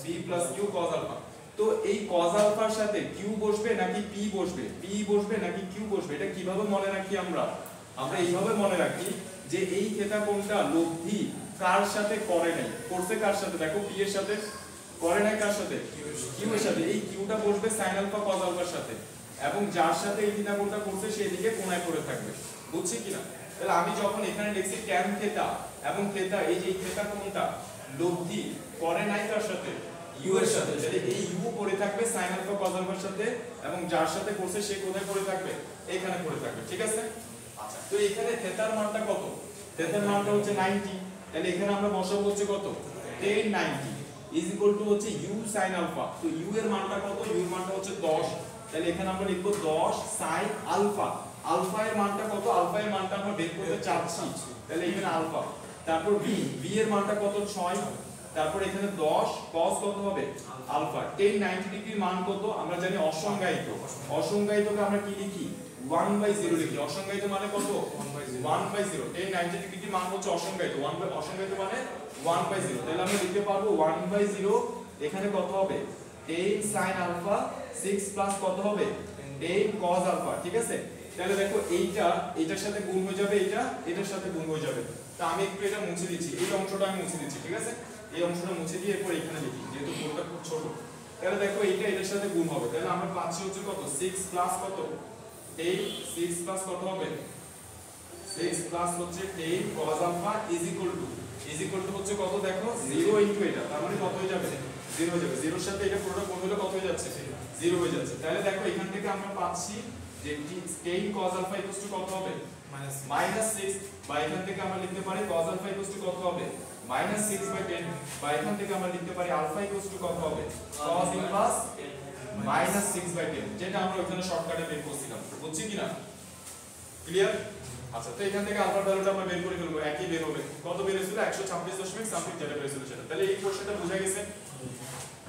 p + q cos আলফা। তো এই cos আলফার সাথে q বসবে নাকি p বসবে, p বসবে নাকি q বসবে, এটা কিভাবে মনে রাখি আমরা এইভাবে মনে রাখি যে এই থিটা কোণটা লব্ধি কার সাথে করে নাই, করছে কার সাথে, দেখো p এর সাথে, করে নাই কার সাথে, q এর সাথে। এই q টা বসবে sin আলফা cos আলফার সাথে, এবং যার সাথে এই থিটা কোণটা করছে সেই দিকে কোণায় পড়ে থাকবে। বুঝছি কিনা? তাহলে আমি যখন এখানে লিখছি tan θ এবং থিটা, এই যে থিটা কোণটা লব্ধি করে নাই কার সাথে, u এর সাথে, তাহলে এই u পড়ে থাকবে sin আলফা cos আলফার সাথে, এবং যার সাথে করছে সে কোথায় পড়ে থাকবে, এখানে পড়ে থাকবে। ঠিক আছে? আচ্ছা, তো এখানে থিটার মানটা কত, থিটার মানটা হচ্ছে 90। তাহলে এখানে আমরা বসাবো হচ্ছে কত, tan 90 = হচ্ছে u sin আলফা। তো u এর মানটা কত, u এর মানটা হচ্ছে 10। তাহলে এখানে আমরা লিখব 10 sin আলফা। আলফা এর মানটা কত, আলফা এর মানটা আমরা বের করতে চাচ্ছি, তাহলে এখানে আলফা। তারপর v এর মানটা কত, 6। তারপর এখানে 10 cos কত হবে, আলফা। tan 90 ডিগ্রির মান কত আমরা জানি, অসংজ্ঞায়িত। অসংজ্ঞায়িতকে আমরা কি লিখি, 1/0 লিখি। অসংজ্ঞায়িত মানে কত, 1/0। tan 90 ডিগ্রির মান হচ্ছে অসংজ্ঞায়িত, অসংজ্ঞায়িত মানে 1/0। তাহলে আমরা লিখতে পারবো 1/0। এখানে কত হবে, tan sin আলফা 6 প্লাস কত হবে, tan cos আলফা। ঠিক আছে, তাহলে দেখো এইটার সাথে গুণ হয়ে যাবে, এটার সাথে গুণ হয়ে যাবে। তো আমি একটু এটা মুছে দিচ্ছি, এই অংশটা আমি মুছে দিচ্ছি। ঠিক আছে, এই অংশটা মুছে দিয়ে এরপর এখানে লিখি, যেহেতু কোণটা খুব ছোট। তাহলে দেখো এটার সাথে গুণ হবে, তাহলে আমরা পাচ্ছি হচ্ছে কত, 6 প্লাস কত, 8, 6 প্লাস কত হবে, 6 প্লাস হচ্ছে 10 cos alpha is equal to হচ্ছে কত, দেখো 0 ইনটু এটা, তার মানে কত হয়ে যাবে, 0 হয়ে যাবে। 0 এর সাথে এটা পুরোটা গুণ হলে কত হয়ে যাচ্ছে, 0 হয়ে যাচ্ছে। তাহলে দেখো এখান থেকে আমরা পাচ্ছি যে 10 cos আলফা কত হবে, -6। বা এখান থেকে আমরা লিখতে পারি cos আলফা কত হবে, -6/10 বা এখান থেকে আমরা লিখতে পারি আলফা ইকুয়ালস টু কত হবে cos ইনভার্স -6/10 যেটা আমরা ওখানে শর্টকাটে বের করছিলাম বুঝছি কিনা ক্লিয়ার আচ্ছা তো এখান থেকে আলফা ভ্যালুটা আমরা বের করে ফেলবো একই বের হবে কত বের হয়েছিল 126 সামথিং যেটা বের হয়েছিল সেটা তাহলে এই কোশ্চেনটা বোঝা গেছে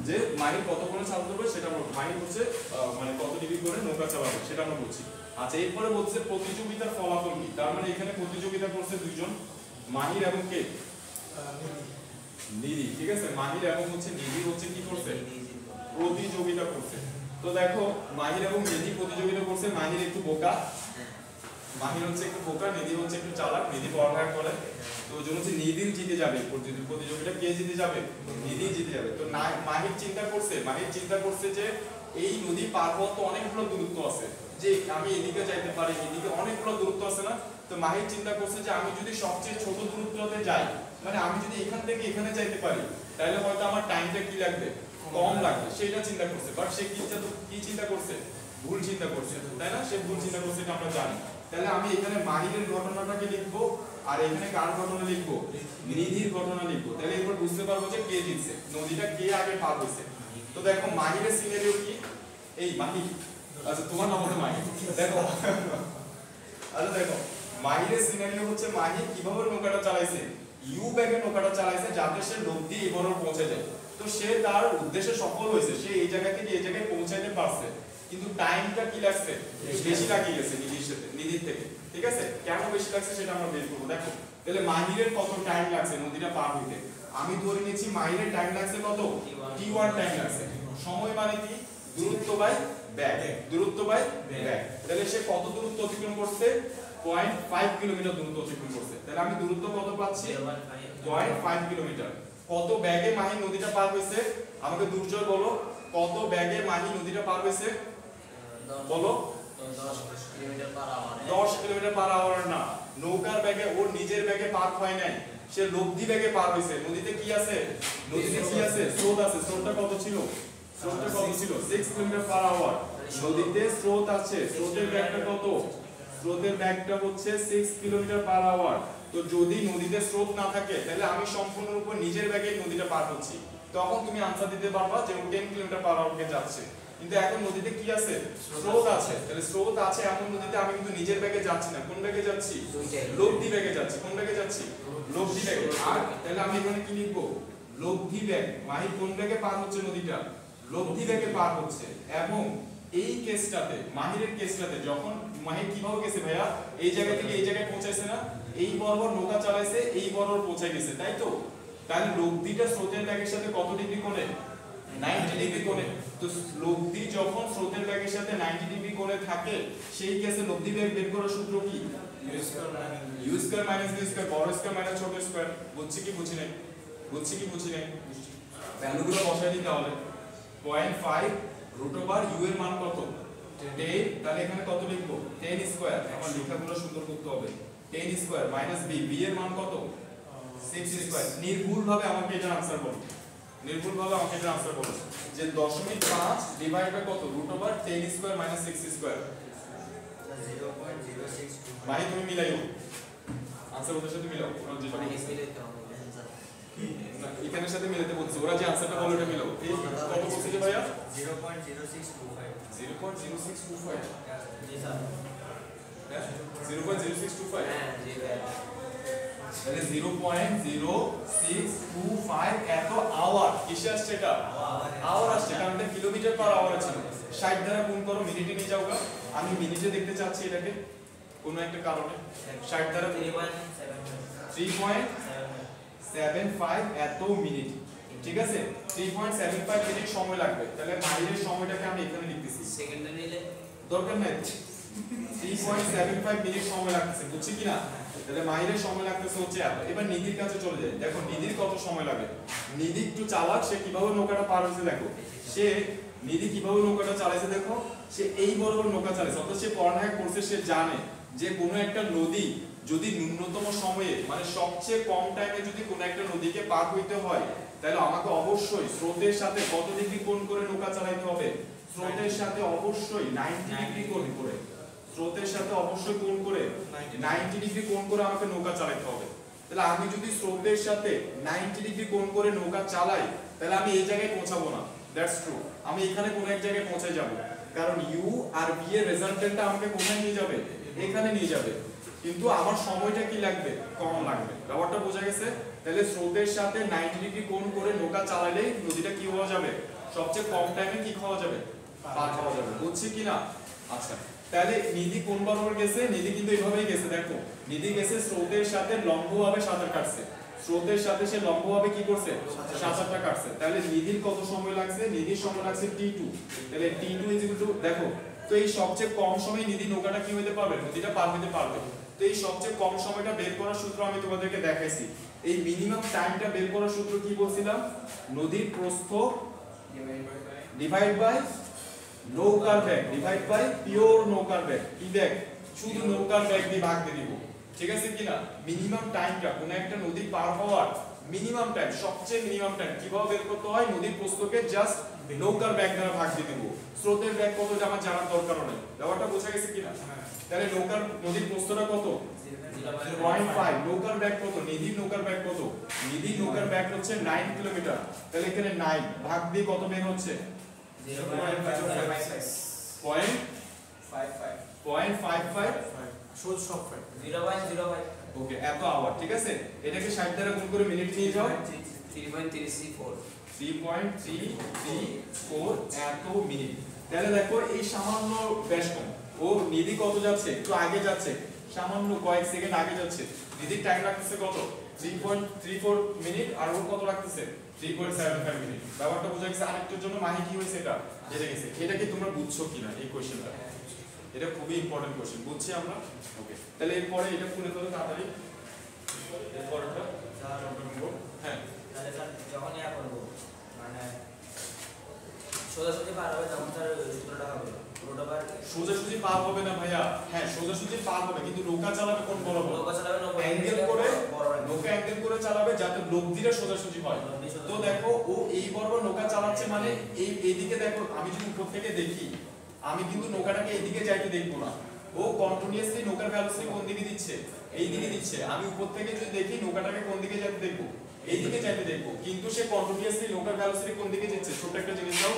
যে মাইল কত কোণে চালাতে হবে সেটা আমরা মাইল হচ্ছে মানে কত ডিগ্রি করে নৌকা চালাবে সেটা আমরা বলছি আচ্ছা এরপরে বলছে প্রতিযোগিতার ফলাফল কি তার মানে এখানে প্রতিযোগিতা করছে দুইজন মাহির এবং কে নিধি ঠিক আছে মাহির এবং হচ্ছে নিধি হচ্ছে কি করছে প্রতিযোগিতা করছে তো দেখো মাহির এবং নিধি প্রতিযোগিতা করছে মাহির একটু বোকা মাহির হচ্ছে একটু বোকা নিধি হচ্ছে একটু চালাক নিধি পড়ালেখা করে তো ওই জন্য হচ্ছে নিধির জিতে যাবে প্রতিযোগিতা কে জিতে যাবে নিধি জিতে যাবে তো মাহির চিন্তা করছে যে এই নদী পার হওয়ার তো অনেকগুলো দূরত্ব আছে যে আমি এদিকে যাইতে পারি এদিকে অনেকগুলো দূরত্ব আছে না তো মাহির চিন্তা করছে যে আমি যদি সবচেয়ে ছোট দূরত্বতে যাই মানে আমি যদি এখান থেকে এখানে যাইতে পারি তাহলে হয়তো আমার টাইমটা কি লাগবে কম লাগবে সেটা চিন্তা করছে বাট সে কি চিন্তা করছে ভুল চিন্তা করছে তাই না সে ভুল চিন্তা করছে এটা আমরা জানি তাহলে আমি এখানে মাহিরের ঘটনাটাকে লিখবো আর এখানে কার ঘটনা লিখবো নিধির ঘটনা লিখবো তাহলে এরপর বুঝতে পারবো যে কে জিতছে নদীটা কে আগে পার হয়েছে তো দেখো মাহিরের সিনারিও কি এই মাহির আচ্ছা তোমার নাম হলো মাহির দেখো আচ্ছা দেখো মাহিরের সিনারিও হচ্ছে মাহির কিভাবে নৌকাটা চালাইছে ইউ ব্যাগে নৌকাটা চালাইছে যাতে সে লব্ধি এবারও পৌঁছে যায় তো সে তার উদ্দেশ্যে সফল হয়েছে সে এই জায়গা থেকে এই জায়গায় পৌঁছাইতে পারছে কিন্তু টাইমটা কি লাগছে বেশি লাগিয়ে গেছে নিধির থেকে ঠিক আছে কেন বেশি লাগছে সেটা আমরা বের করবো দেখো তাহলে মাহিরের কত টাইম লাগছে নদীটা পার হইতে আমি ধরে নিয়েছি মাহিরের টাইম লাগছে কত t1 টাইম লাগছে সময় মানে কি দূরত্ব বাই ব্যাগ তাহলে সে কত দূরত্ব অতিক্রম করছে 0.5 কিলোমিটার দূরত্ব অতিক্রম করছে তাহলে আমি দূরত্ব কত পাচ্ছি 0.5 কিলোমিটার কত ব্যাগে মাহি নদীটা পার হইছে আমাকে দুর্জয় বলো কত ব্যাগে মাহি নদীটা পার হইছে বলো 10 কিলোমিটার পার আওয়ার না নৌকার ব্যাগে ওর নিজের ব্যাগে পার হয় নাই সে লব্ধি ব্যাগে পার হইছে নদীতে কি আছে স্রোত আছে স্রোতটা কত ছিল 6 কিলোমিটার পার আওয়ার নদীতে স্রোত আছে স্রোতের ব্যাগটা কত স্রোতের ব্যাগটা হচ্ছে 6 কিলোমিটার পার আওয়ার তো যদি নদীতে স্রোত না থাকে তাহলে আমি সম্পূর্ণরূপে নিজের ব্যাগে নদীটা পার হচ্ছি তখন তুমি আনসার দিতে পারবা যে 10 কিলোমিটার পার আওয়ার কে যাচ্ছে কিন্তু এখন নদীতে কি আছে স্রোত আছে তাহলে স্রোত আছে এমন নদীতে আমি কিন্তু নিজের ব্যাগে যাচ্ছি না কোন ব্যাগে যাচ্ছি লব্ধি ব্যাগে যাচ্ছি কোন ব্যাগে যাচ্ছি লব্ধি ব্যাগে আর তাহলে আমি এখানে কি লিখব লব্ধি ব্যাগ মাহি কোন ব্যাগে পার হচ্ছে নদীটা লব্ধি ব্যাগে পার হচ্ছে এবং এই কেসটাতে মাহিরের কেসটাতে যখন মাহির কিভাবে গেছে ভাইয়া এই জায়গা থেকে এই জায়গায় পৌঁছাইছে না এই বরাবর নৌকা চালাইছে এই বরাবর পৌঁছায় গেছে তাই তো তাহলে লব্ধিটা স্রোতের ব্যাগের সাথে কত ডিগ্রি কোণে 90 ডিগ্রি কোণে তো লব্ধি যখন স্রোতের ব্যাগের সাথে 90 ডিগ্রি কোণে থাকে সেই কেসে লব্ধি ব্যাগ বের করার সূত্র কি u square minus v square বড় স্কয়ার মাইনাস ছোট স্কয়ার বুঝছি কি বুঝি নাই ভ্যালুগুলো বসাই দিতে হবে 0.5 রুট ওভার u এর মান কত 10 তাহলে এখানে কত লিখব 10 স্কয়ার আমার লেখাগুলো সুন্দর করতে হবে 10 স্কয়ার মাইনাস b এর মান কত 6 স্কয়ার নির্ভুলভাবে আমাকে এটা आंसर বলো যে 0.5 ডিভাইড বাই কত root over 10 square minus 6 square 0.06 ভাই তুমি মিলাইও आंसर ওদের সাথে মিলাও ওরা যেটা এখানের সাথে মিলাতে বলছি ওরা যে आंसरটা বলে ওটা মিলাও এই কত বলছি যে ভাইয়া 0.0625 জি স্যার 0.0625 হ্যাঁ জি ভাই তাহলে 0.0625 এত আওয়ার কিসে আসছে এটা আওয়ার আসছে কারণ এটা কিলোমিটার পার আওয়ার ছিল 60 দ্বারা গুণ করো মিনিটে নিয়ে যাওগা আমি মিনিটে দেখতে চাচ্ছি এটাকে কোনো একটা কারণে 60 দ্বারা 3.75 এত মিনিট ঠিক আছে 3.75 মিনিট সময় লাগবে তাহলে মাইলের সময়টাকে আমি এখানে লিখতেছি সেকেন্ডে নিলে দরকার নাই 3.75 মিনিট সময় লাগতেছে বুঝছি কিনা তাহলে মাইলের সময় লাগতেছে হচ্ছে এত এবার নিধির কাছে চলে যাই দেখো নিধির কত সময় লাগে নিধি একটু চালাক সে কিভাবে নৌকাটা পার হয়েছে দেখো সে নিধি কিভাবে নৌকাটা চালাইছে দেখো সে এই বরাবর নৌকা চালাইছে অর্থাৎ সে পড়ালেখা করছে সে জানে যে কোনো একটা নদী যদি ন্যূনতম সময়ে মানে সবচেয়ে কম টাইমে যদি কোনো একটা নদীকে পার হইতে হয় তাহলে আমাকে অবশ্যই স্রোতের সাথে কত ডিগ্রি কোণ করে নৌকা চালাতে হবে স্রোতের সাথে অবশ্যই 90 ডিগ্রি কোণ করে স্রোতের সাথে অবশ্যই কোণ করে 90 ডিগ্রি কোণ করে আমাকে নৌকা চালাতে হবে তাহলে আমি যদি স্রোতের সাথে 90 ডিগ্রি কোণ করে নৌকা চালাই তাহলে আমি এই জায়গায় পৌঁছাবো না, দ্যাটস ট্রু। আমি এখানে কোন এক জায়গায় পৌঁছে যাব, কারণ ইউ আর বি এর রেজাল্টেন্টটা আমাকে কোথায় নিয়ে যাবে, এখানে নিয়ে যাবে, কিন্তু আমার সময়টা কি লাগবে, কম লাগবে। ব্যাপারটা বোঝা গেছে? তাহলে স্রোতের সাথে 90 ডিগ্রি কোণ করে নৌকা চালালেই নদীটা কি হওয়া যাবে, সবচেয়ে কম টাইমে কি খাওয়া যাবে, পার খাওয়া যাবে। বুঝছি কিনা? আচ্ছা, তাহলে নিধি কোন বরাবর গেছে, নিধি কিন্তু এইভাবেই গেছে। দেখো নিধি গেছে স্রোতের সাথে লম্বভাবে সাঁতার কাটছে, স্রোতের সাথে সে লম্বভাবে কি করছে, সাঁতারটা কাটছে। তাহলে নিধির কত সময় লাগছে, নিধির সময় লাগছে t2। তাহলে t2 দেখো, তো এই সবচেয়ে কম সময়ে নিধি নৌকাটা কি হইতে পারবে, নদীটা পার হইতে পারবে। তো এই সবচেয়ে কম সময়টা বের করার সূত্র আমি তোমাদেরকে দেখাইছি। এই মিনিমাম টাইমটা বের করার সূত্র কি বলছিলাম, নদীর প্রস্থ ডিভাইড বাই নৌকার ব্যাগ ডিভাইড বাই পিওর নৌকার ব্যাগ। কি ব্যাগ, শুধু নৌকার ব্যাগ দিয়ে ভাগ দিয়ে দিব, ঠিক আছে কিনা? মিনিমাম টাইমটা কোন একটা নদী পার হওয়ার মিনিমাম টাইম, সবচেয়ে মিনিমাম টাইম কিভাবে বের করতে হয়, নদীর প্রস্থকে জাস্ট নৌকার ব্যাগ দ্বারা ভাগ দিয়ে দেব। স্রোতের ব্যাগ কত এটা আমার জানার দরকার নেই। ব্যাপারটা বোঝা গেছে কিনা? তাহলে নদীর প্রস্থটা কত, 0.5। নৌকার ব্যাগ কত, নিধির নৌকার ব্যাগ কত, নিধির নৌকার ব্যাগ হচ্ছে 9 কিলোমিটার। তাহলে এখানে 9 ভাগ দিয়ে কত বের হচ্ছে, 0.55 সোজ সব ফাইভ 0.05 ওকে, এত আওয়ার, ঠিক আছে। এটাকে 60 দ্বারা গুণ করে মিনিট নিয়ে যাও, 3.334 3.334 এত মিনিট। তাহলে দেখো এই সামান্য ব্যাস কম, ও নিধি কত যাচ্ছে, একটু আগে যাচ্ছে, সামান্য কয়েক সেকেন্ড আগে যাচ্ছে। নিধির টাইম লাগতেছে কত, 3.34 মিনিট, আর ও কত লাগতেছে, 3.75 মিনিট। ব্যাপারটা বোঝা গেছে? আরেকটার জন্য মানে কি হয়েছে, এটা জেনে গেছে। এটা কি তোমরা বুঝছো কিনা এই কোশ্চেনটা? এটা খুবই ইম্পর্টেন্ট কোশ্চেন, বুঝছি আমরা? ওকে, তাহলে এরপরে এটা খুলে ফেলো তাড়াতাড়ি। এরপরটা হ্যাঁ, তাহলে স্যার যখন ইয়া করবো মানে সোজাসুজি পার হবে তখন স্যার সূত্রটা হবে পুরোটা পার সোজাসুজি পার হবে না ভাইয়া। হ্যাঁ সোজাসুজি পার হবে, কিন্তু নৌকা চালাবে কোন বরাবর, নৌকা চালাবে অ্যাঙ্গেল করে, নৌকা অ্যাঙ্গেল করে চালাবে যাতে লব্ধিটা সোজাসুজি হয়। তো দেখো ও এই বরাবর নৌকা চালাচ্ছে, মানে এইদিকে দেখো, আমি যদি উপর থেকে দেখি আমি কিন্তু নৌকাটাকে এইদিকে যাইতে দেখবো না, ও কন্টিনিউয়াসলি নৌকার ভেলোসিটি কোন দিকে দিচ্ছে, এই দিকে দিচ্ছে। আমি উপর থেকে যদি দেখি নৌকাটাকে কোন দিকে যাইতে দেখবো, এই দিকে যাইতে দেখবো, কিন্তু সে কন্টিনিউয়াসলি নৌকার ভেলোসিটি কোন দিকে দিচ্ছে। ছোট একটা জিনিস দাও,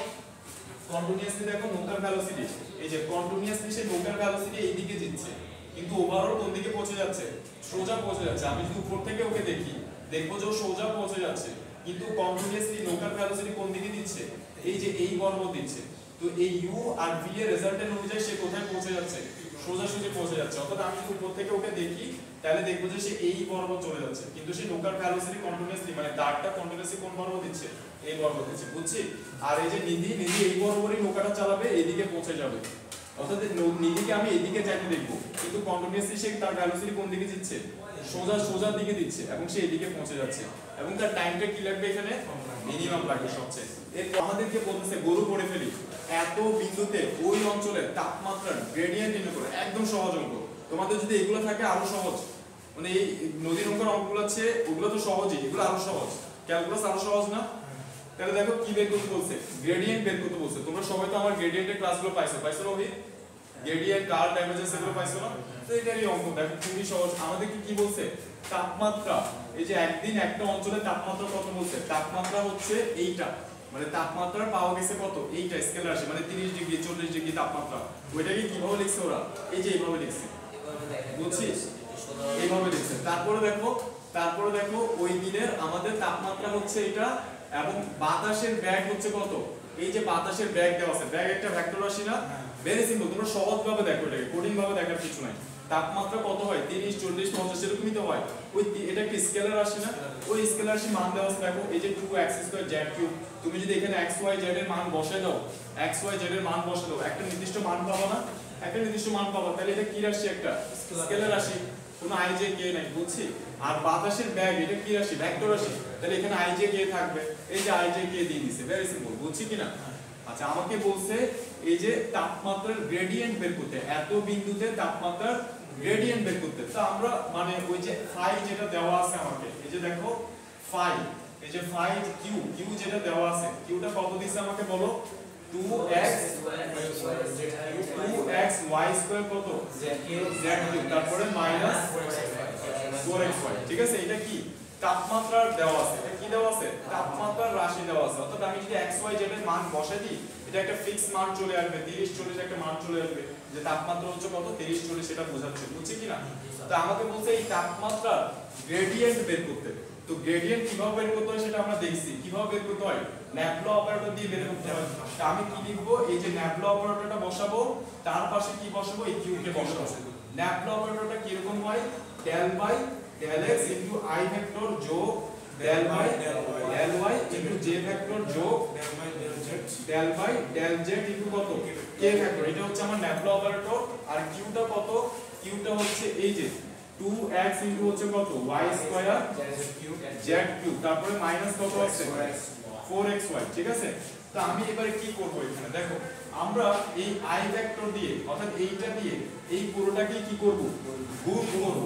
কন্টিনিউয়াসলি দেখো নৌকার ভেলোসিটি, এই যে কন্টিনিউয়াসলি সে নৌকার ভেলোসিটি এই দিকে দিচ্ছে, কিন্তু ওভারঅল কোন দিকে পৌঁছে যাচ্ছে, সোজা পৌঁছে যাচ্ছে। আমি যদি উপর থেকে ওকে দেখি দেখবো যে ও সোজা পৌঁছে যাচ্ছে, কিন্তু কন্টিনিউয়াসলি নৌকার ভেলোসিটি কোন দিকে দিচ্ছে, এই যে এই বরাবর দিচ্ছে। তো এই ইউ আর ভি এর রেজাল্টের অনুযায়ী সে কোথায় পৌঁছে যাচ্ছে, সোজাসুজি পৌঁছে যাচ্ছে। অর্থাৎ আমি যদি উপর থেকে ওকে দেখি তাহলে দেখবো যে সে এই বরাবর চলে যাচ্ছে, কিন্তু সে নৌকার ভেলোসিটি কন্টিনিউয়াসলি মানে দাঁড়টা কন্টিনিউয়াসলি কোন বরাবর দিচ্ছে, এই বরাবর দিচ্ছে, বুঝছি? আর এই যে নিধি এই বরাবরই নৌকাটা চালাবে, এইদিকে পৌঁছে যাবে। অর্থাৎ নিধিকে আমি এদিকে যাইতে দেখবো, কিন্তু কন্টিনিউয়াসলি সে তার ভেলোসিটি কোন দিকে দিচ্ছে, সোজা দিকে দিচ্ছে, এবং সে এদিকে পৌঁছে যাচ্ছে। এবং তার টাইমটা কি লাগবে, এখানে মিনিমাম লাগবে সবচেয়ে। এরপর আমাদেরকে বলতেছে গরু পড়ে ফেলি, এত বিন্দুতে ওই অঞ্চলের তাপমাত্রার গ্রেডিয়েন্ট নির্ণয় করে। একদম সহজ অঙ্ক, তোমাদের যদি এগুলো থাকে আরো সহজ, মানে এই নদীর অঙ্কের অঙ্কগুলো আছে ওগুলো তো সহজই, এগুলো আরো সহজ, ক্যালকুলাস আরো সহজ না? তাহলে দেখো কি বের করতে বলছে, গ্রেডিয়েন্ট বের করতে বলছে। তোমরা সবাই তো আমার গ্রেডিয়েন্টের ক্লাসগুলো পাইছো রবি, গ্রেডিয়েন্ট কার ডাইভারজেন্স এগুলো পাইছো না? তো এটারই অঙ্ক দেখো, খুবই সহজ। আমাদেরকে কি বলছে, তাপমাত্রা, এই যে একদিন একটা অঞ্চলে তাপমাত্রা কত বলছে, তাপমাত্রা হচ্ছে এইটা, মানে তাপমাত্রা পাওয়া গেছে কত, এইটা স্কেল রাশি, মানে 30 ডিগ্রি 40 ডিগ্রি তাপমাত্রা। ওইটাকে কিভাবে লিখছে ওরা, এই যে এইভাবে লিখছে, বুঝছিস, এইভাবে লিখছে। তারপরে দেখো ওই দিনের আমাদের তাপমাত্রা হচ্ছে এটা, এবং বাতাসের ব্যাগ হচ্ছে কত, এই যে বাতাসের ব্যাগ দেওয়া আছে, ব্যাগ একটা ভেক্টর রাশি না, ভেরি সিম্পল, তোমরা সহজভাবে দেখো, এটাকে কঠিন ভাবে দেখার কিছু নাই। তাপমাত্রা কত হয়, 30 40 50 এরকমই তো হয়। ওই এটা কি স্কেলার রাশি না, ওই স্কেলার রাশি মান দেওয়া আছে। দেখো এই যে 2x²z³ তুমি যদি এখানে x y z এর মান বসায় দাও, x y z এর মান বসায় দাও, একটা নির্দিষ্ট মান পাবা না, একটা নির্দিষ্ট মান পাবা। তাহলে এটা কি রাশি, একটা স্কেলার রাশি, কোনো i j k নাই, বুঝছি? আর বাতাসের ব্যাগ এটা কি রাশি, ভেক্টর রাশি, তাহলে এখানে i j k থাকবে, এই যে i j k দিয়ে দিয়েছে, ভেরি সিম্পল, বুঝছি কিনা? আচ্ছা, আমাকে বলছে এই যে তাপমাত্রার গ্রেডিয়েন্ট বের করতে, এত বিন্দুতে তাপমাত্রার গ্রেডিয়েন্ট বের করতে। তো আমরা মানে ওই যে ফাই যেটা দেওয়া আছে আমাকে, এই যে দেখো ফাই, এই যে ফাই কিউ যেটা দেওয়া আছে, কিউটা কত দিছে আমাকে বলো, 2x y² কত, z³ তারপরে মাইনাস 4xy ঠিক আছে এটা কি তাপমাত্রা দেওয়া আছে এটা কি দেওয়া আছে তাপমাত্রার রাশি দেওয়া আছে অর্থাৎ আমি যদি xy z এর মান বসাই দিই এটা একটা ফিক্স মান চলে আসবে 30 40 একটা মান চলে আসবে যে তাপমাত্রা হচ্ছে কত 30 40 সেটা বোঝাচ্ছে বুঝছি কি না তো আমাকে বলছে এই তাপমাত্রার গ্রেডিয়েন্ট বের করতে তো গ্রেডিয়েন্ট কিভাবে বের করতে হয় সেটা আমরা দেখছি কিভাবে বের করতে হয় ন্যাপলা অপারেটর দিয়ে বের করতে হয় তো আমি কি লিখব এই যে ন্যাপলা অপারেটরটা বসাবো তার পাশে কি বসাবো এই কিউ কে বসাবো ন্যাপলা অপারেটরটা কি রকম হয় del by del x into i vector যোগ del by del y into j vector যোগ del by del z into কত k ভেক্টর এটা হচ্ছে আমার ন্যাপলা অপারেটর আর কিউটা কত কিউটা হচ্ছে এই যে 2x ইনটু হচ্ছে কত y স্কয়ার z কিউব তারপরে মাইনাস কত আছে 4xy ঠিক আছে তো আমি এবারে কি করব এখানে দেখো আমরা এই i ভেক্টর দিয়ে অর্থাৎ এইটা দিয়ে এই পুরোটাকে কি করব গুণ করব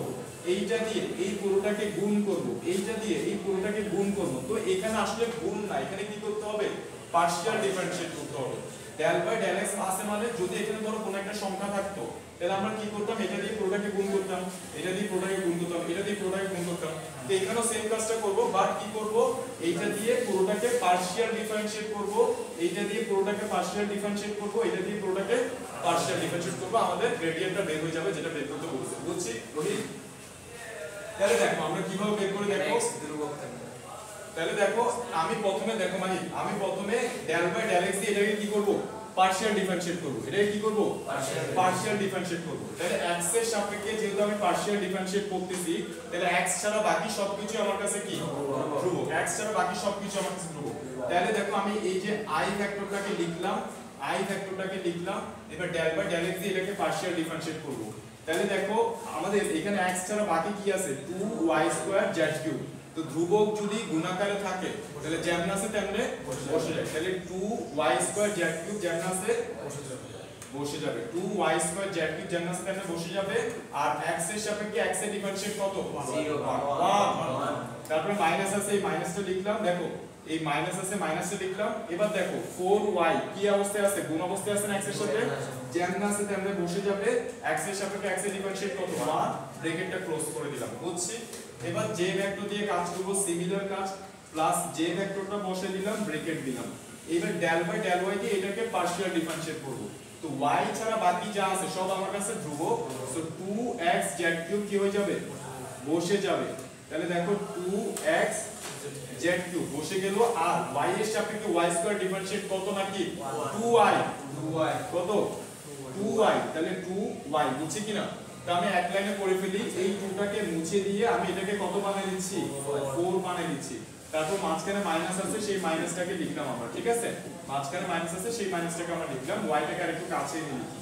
এইটা দিয়ে এই পুরোটাকে গুণ করব এইটা দিয়ে এই পুরোটাকে গুণ করব তো এখানে আসলে গুণ না এখানে কি করতে হবে পার্শিয়াল ডিফারেন্সিয়েট করতে হবে del বাই del x আছে মানে যদি এখানে ধরো কোনো একটা সংখ্যা থাকতো তাহলে আমরা কি করতাম এটা দিয়ে পুরোটাকে গুণ করতাম এটা দিয়ে পুরোটাকে গুণ করতাম এটা দিয়ে পুরোটাকে গুণ করতাম তো এখানেও সেম কাজটা করব বাট কি করব এইটা দিয়ে পুরোটাকে পার্শিয়াল ডিফারেন্সিয়েট করব এইটা দিয়ে পুরোটাকে পার্শিয়াল ডিফারেন্সিয়েট করব এটা দিয়ে পুরোটাকে পার্শিয়াল ডিফারেন্সিয়েট করব আমাদের গ্রেডিয়েন্টটা বের হয়ে যাবে যেটা বের করতে বলছে বুঝছি রোহিত তাহলে দেখো আমরা কিভাবে বের করে দেখো তাহলে দেখো আমি প্রথমে দেখো মানে আমি প্রথমে del বাই del x দিয়ে এটাকে কি করব পার্শিয়াল ডিফারেন্সিয়েট করব এটাকে কি করব পার্শিয়াল ডিফারেন্সিয়েট করব তাহলে x এর সাপেক্ষে যেহেতু আমি পার্শিয়াল ডিফারেন্সিয়েট করতেছি তাহলে x ছাড়া বাকি সবকিছু আমার কাছে কি ধ্রুবক x ছাড়া বাকি সবকিছু আমার কাছে ধ্রুবক তাহলে দেখো আমি এই যে i ভেক্টরটাকে লিখলাম এবার del বাই del x দিয়ে এটাকে পার্শিয়াল ডিফারেন্সিয়েট করব তাহলে দেখো আমাদের এখানে x ছাড়া বাকি কি আছে 2y² z³ তো ধ্রুবক যদি গুণাকারে থাকে তাহলে যেমন আছে তেমনে বসে যায় তাহলে 2y² z³ যেমন আছে বসে যাবে 2y² z³ যেমন আছে তেমনে বসে যাবে আর x এর সাপেক্ষে x এর ডিফারেন্সিয়েট কত 0 1 তারপরে মাইনাস আছে এই মাইনাসটা লিখলাম দেখো এই মাইনাস আছে মাইনাসটা লিখলাম এবার দেখো 4y কি অবস্থায় আছে গুণ অবস্থায় আছে না x এর সাথে যেমন আছে তেমনে বসে যাবে x এর সাপেক্ষে x এর ডিফারেন্সিয়েট কত 1 ব্র্যাকেটটা ক্লোজ করে দিলাম বুঝছি এবার j ভেক্টর দিয়ে কাজ করব সিমিলার কাজ প্লাস j ভেক্টরটা বসে দিলাম ব্র্যাকেট দিলাম এবার del বাই del y দিয়ে এটাকে পার্শিয়াল ডিফারেন্সিয়েট করব তো y ছাড়া বাকি যা আছে সব আমার কাছে ধ্রুবক সো 2x z³ কি হয়ে যাবে বসে যাবে তাহলে দেখো 2x z³ বসে গেল আর y এর সাপেক্ষে y² ডিফারেন্সিয়েট কত নাকি 2y কত 2y তাহলে 2y বুঝছি কিনা তো আমি এক লাইনে করে ফেলি এই 2টাকে মুছে দিয়ে আমি এটাকে কত বানিয়ে দিচ্ছি 4 বানিয়ে দিচ্ছি তারপর মাঝখানে মাইনাস আছে সেই মাইনাসটাকে লিখলাম আমরা ঠিক আছে মাঝখানে মাইনাস আছে সেই মাইনাসটাকে আমরা লিখলাম y টাকে আরেকটু কাছে নিয়ে লিখি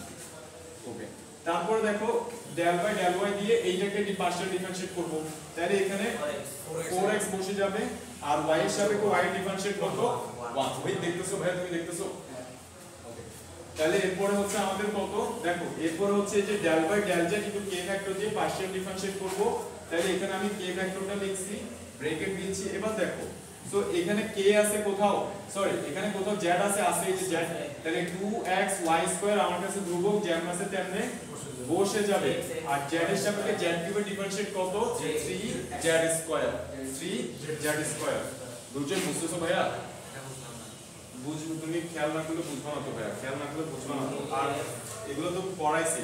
ওকে তারপর দেখো del বাই del y দিয়ে এইটাকে পার্শিয়াল ডিফারেন্সিয়েট করব তাহলে এখানে 4x বসে যাবে আর y এর সাপেক্ষে y ডিফারেন্সিয়েট কত 1 ওই দেখতেছো ভাই তুমি দেখতেছো তাহলে এরপরে হচ্ছে আমাদের কত দেখো এরপরে হচ্ছে যে del বাই del z কিন্তু k ভেক্টর দিয়ে পার্শিয়াল ডিফারেন্সিয়েট করব তাহলে এখানে আমি k ভেক্টরটা লিখছি ব্র্যাকেট দিয়েছি এবার দেখো সো এখানে k আছে কোথাও সরি এখানে কোথাও z আছে এই যে z তাহলে 2x y² আমার কাছে ধ্রুবক যেমন আছে তেমনে বসে যাবে আর z এর সাপেক্ষে z³ এর ডিফারেন্সিয়েট কত 3z² বুঝছেন বুঝতেছো ভাইয়া বুঝবো তুমি খেয়াল না করলে বুঝবো না তো ভাইয়া খেয়াল না করলে বুঝবো না তো আর এগুলো তো পড়াইছি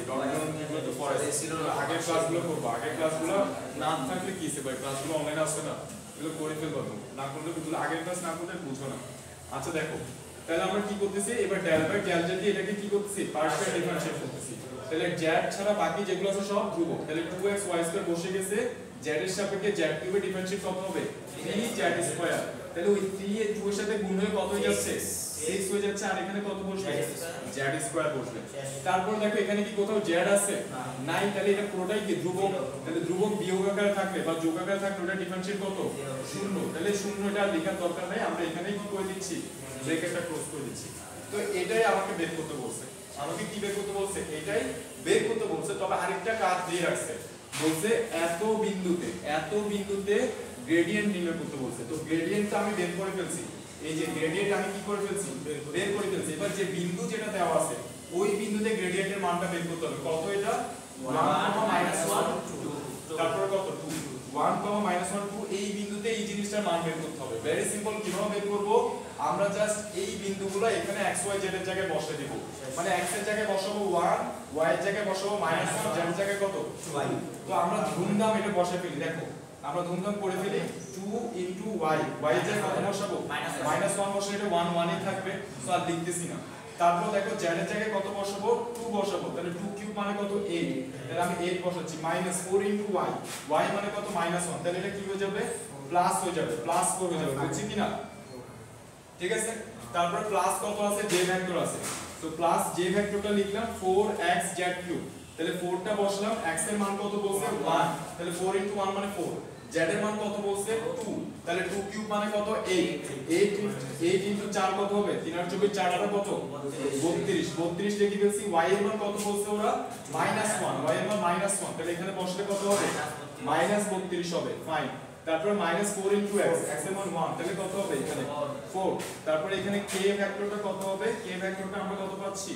এগুলো তো পড়াইছি আগের ক্লাসগুলো করবো আগের ক্লাসগুলো না থাকলে কি হবে ভাই ক্লাসগুলো অনলাইনে আসবে না এগুলো করে ফেলবো না করলে এগুলো আগের ক্লাস না করলে বুঝবো না আচ্ছা দেখো তাহলে আমরা কি করতেছি এবার del বাই del z দিয়ে এটাকে কি করতেছি পার্শিয়াল ডিফারেন্সিয়েট করতেছি তাহলে z ছাড়া বাকি যেগুলো আছে সব ধ্রুবক তাহলে 2x y² বসে গেছে z এর সাপেক্ষে z³ এর ডিফারেন্সিয়েট কত হবে 3z² তাহলে ওই 3 এর 2 এর সাথে গুণ হয়ে কত হয়ে যাচ্ছে 6 হয়ে যাচ্ছে আর এখানে কত বসবে z² বসবে তারপর দেখো এখানে কি কোথাও z আছে নাই তাহলে এটা পুরোটাই কি ধ্রুবক তাহলে ধ্রুবক বিয়োগ আকারে থাকলে বা যোগ আকারে থাকলে ওটা ডিফারেন্সিয়েট কত 0 তাহলে 0 এটা লেখার দরকার নাই আমরা এখানে কি করে দিচ্ছি ব্র্যাকেটটা ক্লোজ করে দিচ্ছি তো এটাই আমাকে বের করতে বলছে আমাকে কি বের করতে বলছে এটাই বের করতে বলছে তবে আরেকটা কাজ দিয়ে রাখছে বলছে এত বিন্দুতে গ্রেডিয়েন্ট নির্ণয় করতে বলছে তো গ্রেডিয়েন্টটা আমি বের করে ফেলছি এই যে গ্রেডিয়েন্ট আমি কি করে ফেলছি বের করে ফেলছি এবার যে বিন্দু যেটা দেওয়া আছে ওই বিন্দুতে গ্রেডিয়েন্টের মানটা বের করতে হবে কত এটা 1 1 2 তারপর কত 2 1, -1, 2 এই বিন্দুতে এই জিনিসটার মান বের করতে হবে। Very simple. কিভাবে বের করব? আমরা জাস্ট এই বিন্দুগুলো এখানে x y z এর জায়গায় বসিয়ে দিব। মানে x এর জায়গায় বসাবো 1, y এর জায়গায় বসাবো -1, z এর জায়গায় কত? 2। তো আমরা ধুমধাম এটা বসে ফেলি। দেখো আমরা ধুমধাম করে ফেলি 2 * y, y এর জায়গায় কত বসাবো? -1 বসালে এটা 1 1 ই থাকবে। সো আর লিখতেছি না। তারপর দেখো z এর জায়গায় কত বসাবো? 2 বসাবো। তাহলে 2 কিউব মানে কত? 8। তাহলে আমি 8 বসাচ্ছি। -4 * y, y মানে কত? -1। তাহলে এটা কি হয়ে যাবে? প্লাস হয়ে যাবে, +4 হয়ে যাবে। বুঝছি কি না? ঠিক আছে। তারপর প্লাস কত আছে? j ভেক্টর আছে। তো প্লাস j ভেক্টরটা লিখলাম 4xz3। তাহলে 4 টা বসলাম, x এর মান কত বলছে? 1। তাহলে 4 * 1 মানে 4। z এর মান কত বলছে? 2। তাহলে 2 কিউব মানে কত? 8। 8 * 4 কত হবে? 3 আর 24 4 আর কত? 32। 32 লিখে ফেলছি। y এর মান কত বলছে ওরা? -1। y এর মান -1। তাহলে এখানে বসলে কত হবে? -32 হবে। ফাইন। তারপর -4 * x, x এর মান 1। তাহলে কত হবে এখানে? 4। তারপর এখানে k ভেক্টরটা কত হবে? k ভেক্টরটা আমরা কত পাচ্ছি?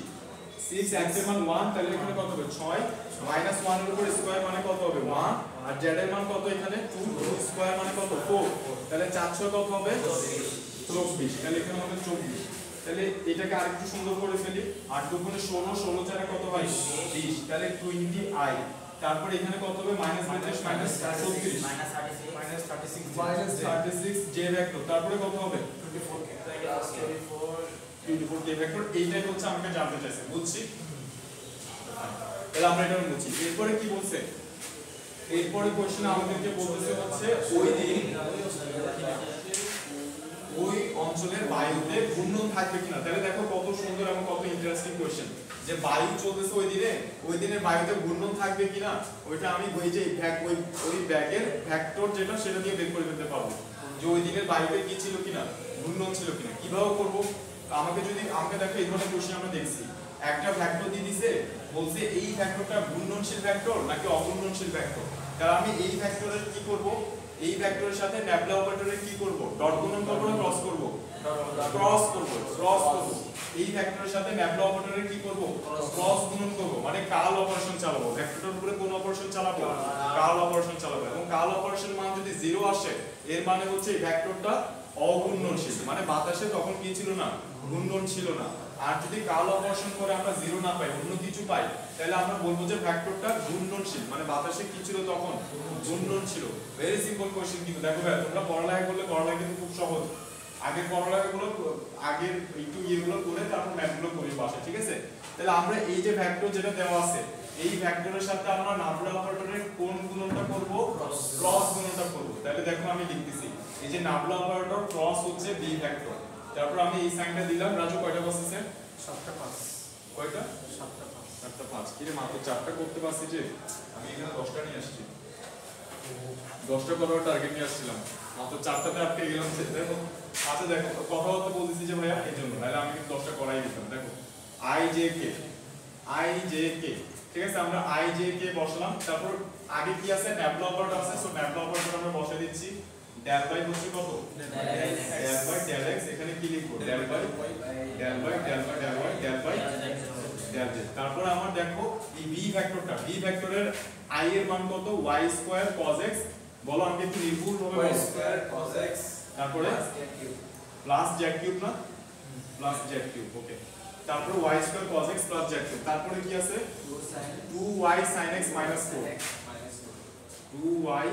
6। x এর মান 1। তাহলে এখানে কত হবে? 6। -1 এর উপর স্কয়ার মানে কত হবে? 1। আর z এর মান কত এখানে? 2 স্কয়ার মানে কত? 4। তাহলে 4 6 কত হবে? 24। তাহলে এখানে হবে 24। তাহলে এটাকে আরেকটু সুন্দর করে ফেলি। 8 × 2 = 16, 16 4 কত হয়? 20। তাহলে 20i। তারপর এখানে কত হবে? -32 -36 -36 j ভেক্টর। তারপরে কত হবে? 24 j ভেক্টর। এইটাই হচ্ছে আমাকে জানতে চাইছে। বুঝছি? তাহলে আমরা এটা বুঝছি। এরপরে কি বলছে? এরপরে কোশ্চেন আমাদেরকে বলতেছে হচ্ছে ওই অঞ্চলের বায়ুতে ঘূর্ণন থাকবে কিনা। তাহলে দেখো কত সুন্দর এবং কত ইন্টারেস্টিং কোশ্চেন। যে বায়ু চলতেছে ওই দিনের বায়ুতে ঘূর্ণন থাকবে কিনা ওইটা আমি ওই যে ওই ব্যাগের ভেক্টর যেটা সেটা দিয়ে বের করে ফেলতে পারবো। যে ওই দিনের বায়ুতে কি ছিল কিনা, ঘূর্ণন ছিল কিনা। কিভাবে করব? আমাকে দেখো এই ধরনের কোশ্চেন আমরা দেখছি। একটা ভেক্টর দিয়ে দিছে, বলছে এই ভেক্টরটা ঘূর্ণনশীল ভেক্টর নাকি অঘূর্ণনশীল ভেক্টর। তাহলে আমি এই ভেক্টরের কি করব? এই ভেক্টরের সাথে ন্যাবলা অপারেটরের কি করব? ডট গুণন করব না ক্রস করব? ক্রস করব। এই ভেক্টরের সাথে ন্যাবলা অপারেটরের কি করব? ক্রস গুণন করব। মানে কার্ল অপারেশন চালাবো। ভেক্টরের উপরে কোন অপারেশন চালাবো? কার্ল অপারেশন চালাবো। এবং কার্ল অপারেশন মান যদি 0 আসে এর মানে হচ্ছে এই ভেক্টরটা অঘূর্ণনশীল। মানে বাতাসে তখন কি ছিল না? ঘূর্ণন ছিল না। আর যদি কার্ল অপারেশন করে আমরা 0 না পাই, অন্য কিছু পাই, তাহলে আমরা বলবো যে ভেক্টরটা ঘূর্ণনশীল। মানে বাতাসে কি ছিল তখন? ঘূর্ণন ছিল। Very simple question. কিন্তু দেখো ভাই তোমরা পড়ালেখা করলে পড়ালেখা কিন্তু খুব সহজ। আগের পড়ালেখাগুলো আগের একটু ইয়েগুলো করে তারপর ম্যাথগুলো করি পাশে। ঠিক আছে? তাহলে আমরা এই যে ভেক্টর যেটা দেওয়া আছে এই ভেক্টরের সাথে আমরা নাবলা অপারেটরের কোন গুণনটা করব? ক্রস গুণনটা করব। তাহলে দেখো আমি লিখতেছি এই যে নাবলা অপারেটর ক্রস হচ্ছে বি ভেক্টর। তারপর আমি এই সাইনটা দিলাম। রাজু কয়টা বসেছে? 7টা 5। কয়টা? 7টা 5। কি রে মাত্র 4টা করতে পারছি যে? আমি এখানে 10টা নিয়ে আসছি। 10টা করার টার্গেট নিয়ে আসছিলাম, মাত্র 4টাতে আটকে গেলাম। দেখো আচ্ছা দেখো কথা বলতে বলতেছি যে ভাইয়া এই জন্য, নাহলে আমি কিন্তু 10টা করাই দিতাম। দেখো i j k, ঠিক আছে? আমরা i j k বসালাম। তারপর আগে কি আছে? ন্যাবলা অপারেটর আছে। সো ন্যাবলা অপারেটর আমরা বসিয়ে দিচ্ছি। del by হচ্ছে কত? del by del x। এখানে কি লিখবো? del by del by del by del by del by del z। তারপর আমার দেখো এই b ভেক্টরটা, b ভেক্টরের i এর মান কত? y square cos x। বলো আমি একটু নির্ভুল ভাবে y স্কয়ার cos x তারপরে প্লাস z কিউব না? Plus z cube. ওকে। তারপর y square cos x plus z cube. তারপরে কি আছে? 2y sin x minus 4। 2y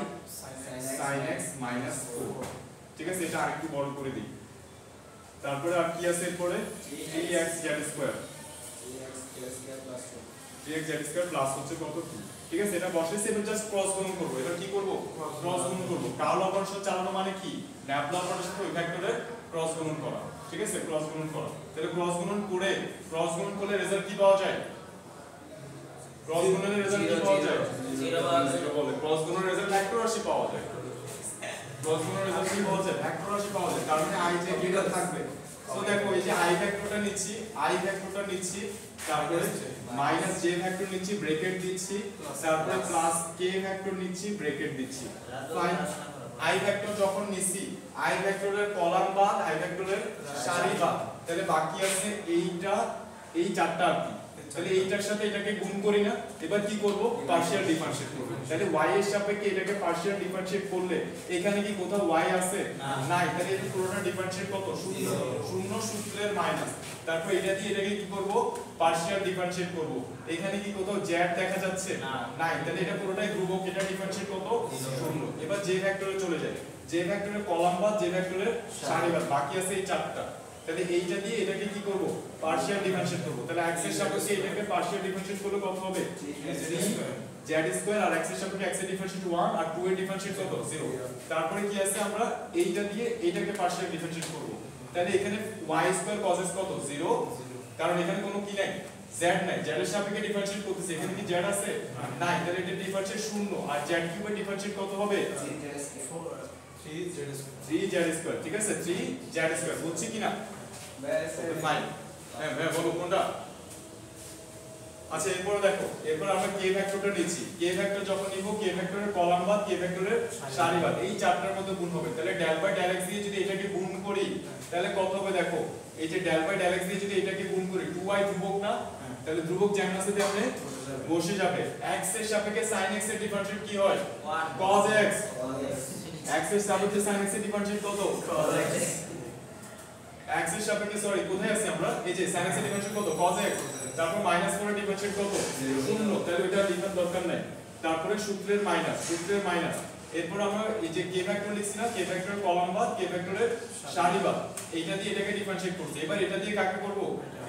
sin x minus 4। ঠিক আছে? এটা আরেকটু বড় করে দিই। তারপরে আর কি আছে এরপরে? 3x z square. 3x z square plus হচ্ছে কত? 2। ঠিক আছে? এটা বসেছে। এবার জাস্ট ক্রস গুণন করব। এটা কি করব? ক্রস গুণন করব। কার্ল অপারেশন চালানো মানে কি? ন্যাবলা অপারেশন সাথে ওই ভেক্টরের ক্রস গুণন করা। ঠিক আছে? ক্রস গুণন করা। তাহলে ক্রস গুণন করলে রেজাল্ট কি পাওয়া যায়? ক্রস গুণনের রেজাল্ট কি পাওয়া যায়? 0 বলে। ক্রস গুণনের রেজাল্ট ভেক্টর রাশি পাওয়া যায়। ক্রস গুণনের রেজাল্ট কি পাওয়া যায়? ভেক্টর রাশি পাওয়া যায়। কারণ i j k টা থাকবে। সো দেখো এই যে i ভেক্টরটা নিচ্ছি, তারপরে মাইনাস j ভেক্টর নিচ্ছি, ব্র্যাকেট দিচ্ছি, তারপরে প্লাস k ভেক্টর নিচ্ছি, ব্র্যাকেট দিচ্ছি। ফাইন। i ভেক্টর যখন নিছি, i ভেক্টরের কলাম বাদ, i ভেক্টরের সারি বাদ, তাহলে বাকি আছে এইটা, এই চারটা আর কি। তাহলে এইটার সাথে এটাকে গুণ করি না, এবার কি করব পার্শিয়াল ডিফারেন্সিয়েট করব। তাহলে y এর সাপেক্ষে এটাকে পার্শিয়াল ডিফারেন্সিয়েট করলে এখানে কি কোথাও y আছে নাই, তাহলে এই পুরোটা ডিফারেন্সিয়েট কত শূন্য, শূন্য সূত্রের মাইনাস, তারপর এটা দিয়ে এটাকে কি করব পার্শিয়াল ডিফারেন্সিয়েট করব। এখানে কি কোথাও z দেখা যাচ্ছে নাই, তাহলে এটা পুরোটাই ধ্রুবক, এটা ডিফারেন্সিয়েট কত শূন্য। এবার j ভেক্টরে চলে যায়, j ভেক্টরের কলাম বাদ j ভেক্টরের সারি বাদ, বাকি আছে এই চারটা। তাহলে এইটা দিয়ে এটাকে কি করব পার্শিয়াল ডিফারেন্সিয়েট করব। তাহলে x এর সাপেক্ষে এটাকে পার্শিয়াল ডিফারেন্সিয়েট করলে কত হবে 3z² আর x এর সাপেক্ষে x এর ডিফারেন্সিয়েট 1 আর 2 এর ডিফারেন্সিয়েট কত 0। তারপরে কি আছে আমরা এইটা দিয়ে এটাকে পার্শিয়াল ডিফারেন্সিয়েট করব। তাহলে এখানে y² cos x কত 0, কারণ এখানে কোনো কি নাই z নাই, z এর সাপেক্ষে ডিফারেন্সিয়েট করতেছে, এখানে কি z আছে নাই, তাহলে এটা ডিফারেন্সিয়েট 0 আর z³ এর ডিফারেন্সিয়েট কত হবে 3z², ঠিক আছে 3z², বুঝছি কিনা ফাইন। হ্যাঁ হ্যাঁ বলো কোনটা। আচ্ছা এরপর দেখো, এরপর আমরা k ভেক্টরটা নিচ্ছি, k ভেক্টর যখন নিব k ভেক্টরের কলাম বাদ k ভেক্টরের সারি বাদ এই চারটার মধ্যে গুণ হবে। তাহলে del বাই del x দিয়ে যদি এটাকে গুণ করি তাহলে কত হবে দেখো, এই যে del বাই del x দিয়ে যদি এটাকে গুণ করি 2y ধ্রুবক না, তাহলে ধ্রুবক যেমন আছে তেমনি বসে যাবে। x এর সাপেক্ষে sin x এর ডিফারেন্সিয়েট কি হয় 1 cos x, x এর সাপেক্ষে sin x এর ডিফারেন্সিয়েট কত cos x, x এর সাপেক্ষে সরি কোথায় আছি আমরা, এই যে sin x এর ডিফারেন্সিয়েট কত cos x, তারপর -4 এর ডিফারেন্সিয়েট কত 0, তাহলে এটা লিখার দরকার নাই। তারপরে সূত্রের মাইনাস, এরপর আমরা এই যে k ভেক্টর লিখছি না, k ভেক্টরের কলাম বাদ k ভেক্টরের সারি বাদ, এইটা দিয়ে এটাকে ডিফারেন্সিয়েট করছি। এবার এটা দিয়ে কাকে করব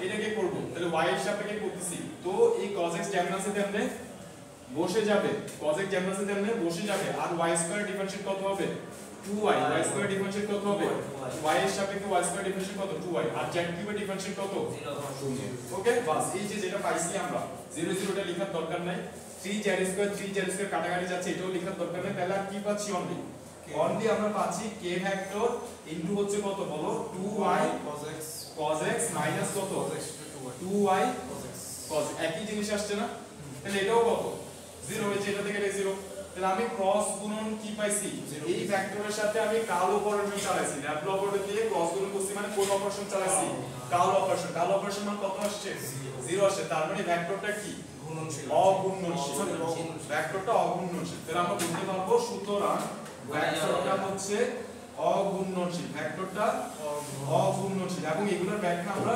এটাকে করব, তাহলে y এর সাপেক্ষে করতেছি, তো এই cos x যেমন আছে তেমনি বসে যাবে, cos x যেমন আছে তেমনি বসে যাবে, আর y² ডিফারেন্সিয়েট কত হবে 2y, y² ডিফারেন্সিয়েট কত হবে y এর সাপেক্ষে y² ডিফারেন্সিয়েট কত 2y, আর z³ এর ডিফারেন্সিয়েট কত 0। ওকে বাস, এই যে যেটা পাইছি আমরা 0 0 টা লেখার দরকার নাই, 3z² কাটাকাটি যাচ্ছে, এটাও লেখার দরকার নাই। তাহলে আর কি পাচ্ছি অনলি আমরা পাচ্ছি k ভেক্টর ইনটু হচ্ছে কত বলো 2y cos x মাইনাস কত 2y cos, একই জিনিস আসছে না, তাহলে এটাও কত 0 হয়েছে, এটা থেকে এটা 0। তাহলে আমি ক্রস গুণন কি পাইছি, এই ভেক্টরের সাথে আমি কাল অপারেশন চালাইছি, ল্যাপ্লাস অপারেটর দিয়ে ক্রস গুণন করছি, মানে কোন অপারেশন চালাইছি কাল অপারেশন মানে কত আসছে 0 আসছে, তার মানে ভেক্টরটা কি অগুণনশীল, ভেক্টরটা অগুণনশীল। তাহলে আমরা বলতে পারবো সুতরাং ভেক্টরটা হচ্ছে অগুণনশীল, ভেক্টরটা অগুণনশীল, এবং এগুলোর ব্যাখ্যা আমরা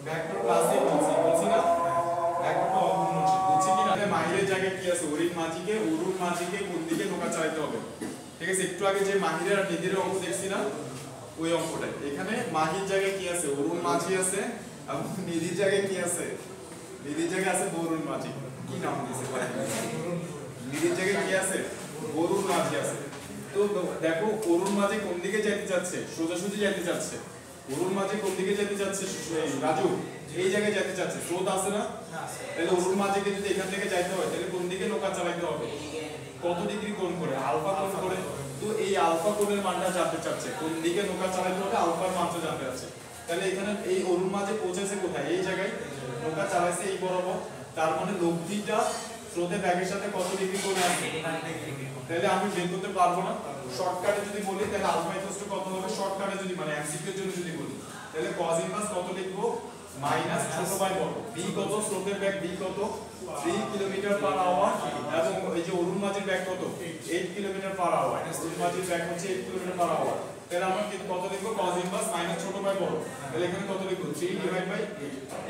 ভেক্টর ক্লাসে বলছি না, ভেক্টরটা অগুণনশীল, বুঝছি কি না। মাহিরের জায়গায় কি আছে, অরুণ মাঝিকে কোন দিকে নৌকা চালাতে হবে, ঠিক আছে। একটু আগে যে মাহিরের আর নিধিরের অঙ্ক দেখছি না, ওই অঙ্কটাই। এখানে মাহির জায়গায় কি আছে, অরুণ মাঝি আছে, এবং নিধির জায়গায় কি আছে, নিধির জায়গায় আছে বরুণ মাঝি, কি নাম দিয়েছে নিধির জায়গায় কি আছে বরুণ মাঝি আছে। তো দেখো অরুণ মাঝি কোন দিকে যেতে চাচ্ছে, সোজাসুজি যেতে চাচ্ছে, অরুণ মাঝি কোন দিকে যেতে চাচ্ছে রাজু এই জায়গায় যেতে চাচ্ছে, স্রোত আছে না, তাহলে অরুণ মাঝিকে যদি এখান থেকে যাইতে হয় তাহলে কোন দিকে নৌকা চালাতে হবে, কত ডিগ্রি কোণ করে, আলফা কোণ করে। তো এই আলফা কোণের মানটা জানতে চাচ্ছে, কোন দিকে নৌকা চালাতে হবে আলফার মানটা জানতে চাচ্ছে। তাহলে এখানে এই অরুণ মাঝি পৌঁছেছে কোথায়, এই জায়গায় নৌকা চালাইছে এই বরাবর, তার মানে লব্ধিটা স্রোতের ব্যাগের সাথে কত ডিগ্রি কোণে আছে, তাহলে আমি বের করতে পারবো না। শর্টকাটে যদি বলি তাহলে আলফা ইকুয়াল টু কত হবে, শর্টকাটে যদি মানে এমসিকিউ এর জন্য যদি বলি তাহলে cos ইনভার্স কত লিখবো মাইনাস ছোট বাই বড়, v কত স্রোতের বেগ v কত 3 কিলোমিটার/আওয়ার, এবং এই যে অরুণ মাঝির বেগ কত 8 কিলোমিটার/আওয়ার, অরুণ মাঝির বেগ হচ্ছে 8 কিলোমিটার/আওয়ার। তাহলে আমরা কত লিখবো cos ইনভার্স মাইনাস ছোট বাই বড়, তাহলে এখানে কত লিখবো 3 ডিভাইড বাই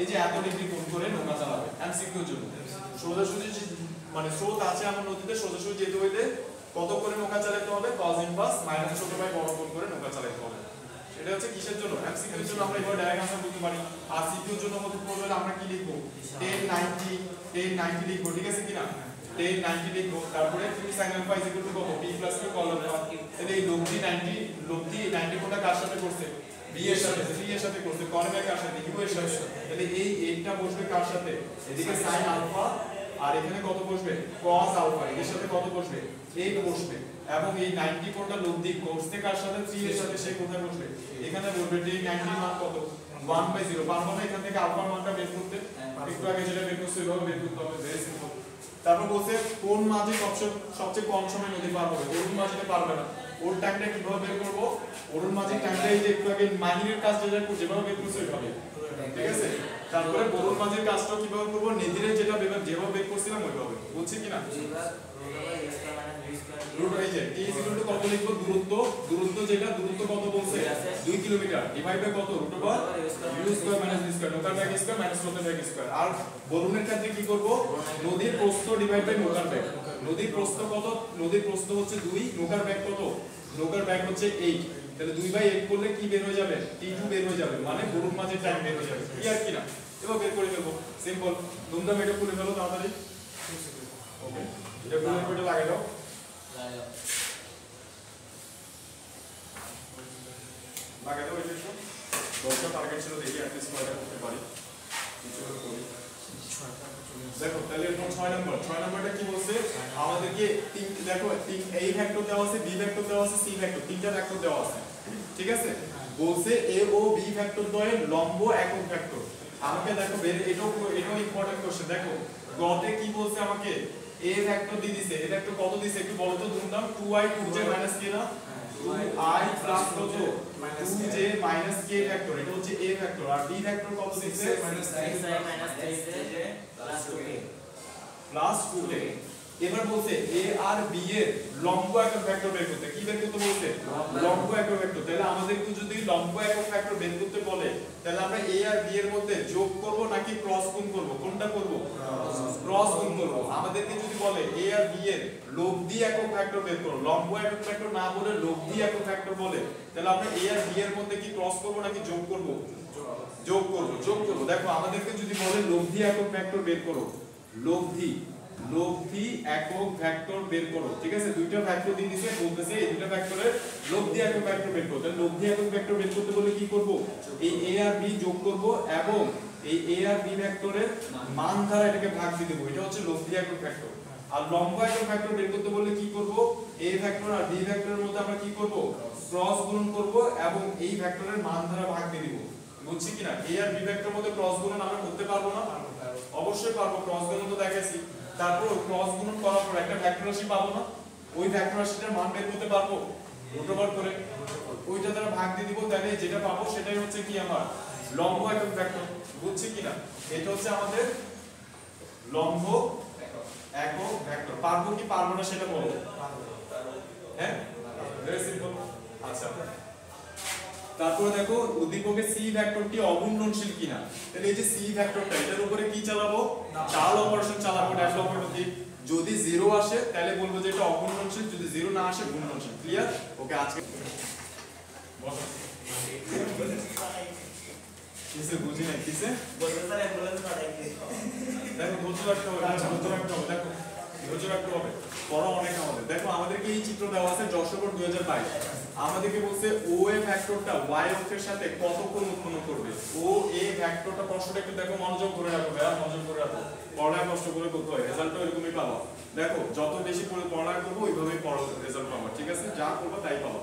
এই যে এত ডিগ্রি কোণ করে নৌকা চালাবে এমসিকিউ এর জন্য। সোজাসুজি মানে স্রোত আছে আমার নদীতে, সোজাসুজি যেতে হইলে কত করে নৌকা চালাতে হবে, cos ইনভার্স মাইনাস ছোট বাই বড় কোণ করে নৌকা চালাতে হবে। এটা হচ্ছে কিসের জন্য, এমসিকিউ এর জন্য আমরা এবার ডাইরেক্ট আনসার করতে পারি। আর সিকিউ এর জন্য মধ্যে পড়লে আমরা কি লিখবো 1090 লিখবো, ঠিক আছে কিনা 1090 লিখবো। তারপরে 2 sin alpha is equal to কত b plus q cos alpha, তাহলে এই লব্ধি 90 কোণটা কার সাথে করছে b এর সাথে, 3 এর সাথে করছে, cos এর কার সাথে u এর সাথে, তাহলে এই 8 টা বসবে কার সাথে, এদিকে sin alpha আর এখানে কত বসবে cos alpha, এর সাথে কত বসবে 8 বসবে, এবং এই 90 কোণটা লব্ধি করছে কার সাথে 3 এর সাথে, সে কোথায় বসবে এখানে বসবে। এই 90 মান কত 1/0, পারবো না এখান থেকে আলফার মানটা বের করতে, একটু আগে যেটা বের করতে হবে বের করতে হবে, ভেরি সিম্পল। তারপর বলছে কোন মাঝি সবচেয়ে কম সময় নদী পার হবে, অরুণ মাঝিতে পারবে না, ওর টাইমটা কিভাবে বের করবো, অরুণ মাঝির টাইমটা এই যে একটু আগে মাহিরের কাজ যেভাবে বের করছে ওইভাবে ঠিক আছে? তারপরে বরুণ মাঝের কাজটা কিভাবে করব, নেদিরে যেটা যেভাবে বের করছিলাম ওইভাবে, বুঝছি কিনা? রুট এই যে t কত লিখবো, দূরত্ব যেটা দূরত্ব কত বলছে 2 কিলোমিটার, ডিভাইড বাই কত root over u square minus v square, নৌকার ব্যাগ স্কয়ার মাইনাস নৌকার ব্যাগ স্কয়ার। আর বরুণের ক্ষেত্রে কি করব, নদীর প্রস্থ ডিভাইড বাই নৌকার ব্যাগ। নদীর প্রস্থ কত, নদীর প্রস্থ হচ্ছে 2, নৌকার ব্যাগ কত, নৌকার ব্যাগ হচ্ছে 8, তাহলে 2/8 করলে কি বের হয়ে যাবে, t2 বের হয়ে যাবে, মানে বরুণ মাঝের টাইম বের হয়ে যাবে। ক্লিয়ার কিনা? এবার বের করে ফেলবো, সিম্পল। তোমরা এটা করে ফেলো তাড়াতাড়ি। ওকে, এটা করে লাগিয়ে দাও। লাগিয়ে দাও এটা একটু। 10টা টার্গেট ছিল, দেখি অ্যাট লিস্ট কয়টা করতে পারি। কিছু করে করি। দেখো তাহলে এখন 6 নাম্বারটা কি বলছে, আমাদেরকে দেখো a ভেক্টর দেওয়া আছে, b ভেক্টর দেওয়া আছে, c ভেক্টর, তিনটা ভেক্টর দেওয়া আছে। ঠিক আছে? বলছে a ও b ভেক্টর দ্বয়ের লম্ব একক ভেক্টর। আমাকে দেখো এটাও ইম্পর্টেন্ট কোশ্চেন। দেখো গতে কি বলছে, আমাকে a ভেক্টর দিয়ে দিছে, a ভেক্টর কত দিছে একটু বলো তো ধরলাম, 2i 2j k না, 2i প্লাস কত 2j k ভেক্টর, এটা হচ্ছে a ভেক্টর। আর b ভেক্টর কত দিছে, প্লাস 2k। এবার বলছে a আর b এর লম্ব একক ভেক্টর বের করতে, কি বের করতে বলছে, লম্ব একক ভেক্টর। তাহলে আমাদেরকে যদি লম্ব একক ভেক্টর বের করতে বলে, তাহলে আমরা a আর b এর মধ্যে যোগ করব নাকি ক্রস গুণ করব, কোনটা করব, ক্রস গুণ করব। আমাদেরকে যদি বলে a আর b এর লব্ধি একক ভেক্টর বের করো, লম্ব একক ভেক্টর না বলে লব্ধি একক ভেক্টর বলে, তাহলে আমরা a আর b এর মধ্যে কি ক্রস করব নাকি যোগ করব, যোগ করব। দেখো আমাদেরকে যদি বলে লব্ধি একক ভেক্টর বের করো, লব্ধি একক ভেক্টর বের করো, ঠিক আছে? দুইটা ভেক্টর দিয়ে দিয়েছে, বলতেছে এই দুইটা ভেক্টরের লব্ধি একক ভেক্টর বের করো। তাহলে লব্ধি একক ভেক্টর বের করতে বলে কি করব, এই a আর b যোগ করব এবং এই a আর b ভেক্টরের মান দ্বারা এটাকে ভাগ দিয়ে দেব, এটা হচ্ছে লব্ধি একক ভেক্টর। আর লম্ব একক ভেক্টর বের করতে বলে কি করব, a ভেক্টর আর b ভেক্টরের মধ্যে আমরা কি করব, ক্রস গুণন করব এবং এই ভেক্টরের মান দ্বারা ভাগ দিয়ে দেব। বুঝছি কিনা? a আর b ভেক্টরের মধ্যে ক্রস গুণন আমরা করতে পারবো না? অবশ্যই পারবো, ক্রস গুণন তো দেখাইছি। তারপর ক্রস গুণন করার পর একটা ভেক্টর রাশি পাবো না, ওই ভেক্টর রাশিটার মান বের করতে পারবো রুট ওভার করে, ওইটা দ্বারা ভাগ দিয়ে দিব, তাহলে যেটা পাবো সেটাই হচ্ছে কি আমার লম্ব একক ভেক্টর। বুঝছি কিনা? এটা হচ্ছে আমাদের লম্ব একক ভেক্টর। পারবো কি পারবো না সেটা বলো। হ্যাঁ, ভেরি সিম্পল। আচ্ছা, তারপরে দেখো উদ্দীপকের c ভেক্টরটি অগুণনশীল কিনা। তাহলে এই যে c ভেক্টরটা, এটার উপরে কি চালাবো, ডাল অপারেশন চালাবো, ড্যাশ অপারেটর দিয়ে। যদি 0 আসে তাহলে বলবো যে এটা অগুণনশীল, যদি 0 না আসে গুণনশীল। ক্লিয়ার? ওকে, আজকে বসো। কিসে বুঝি না, কিসে বলতে স্যার অ্যাম্বুলেন্স পাঠাইছে। দেখো ধৈর্য রাখতে হবে, দেখো ধৈর্য রাখতে হবে, পড়া অনেক আমাদের। দেখো আমাদেরকে এই চিত্র দেওয়া আছে যশোর 2022। আমাদেরকে বলছে ও এ ভেক্টরটা y অক্ষের সাথে কত কোণ উৎপন্ন করবে। ও এ ভেক্টরটা, প্রশ্নটা একটু দেখো, মনোযোগ করে রাখো ভাইয়া, মনোযোগ করে রাখো। পড়ায় কষ্ট করে করতে হয়, রেজাল্টও এরকমই পাবো। দেখো যত বেশি করে পড়া করবো ওইভাবেই রেজাল্ট পাবো, ঠিক আছে? যা করবো তাই পাবো।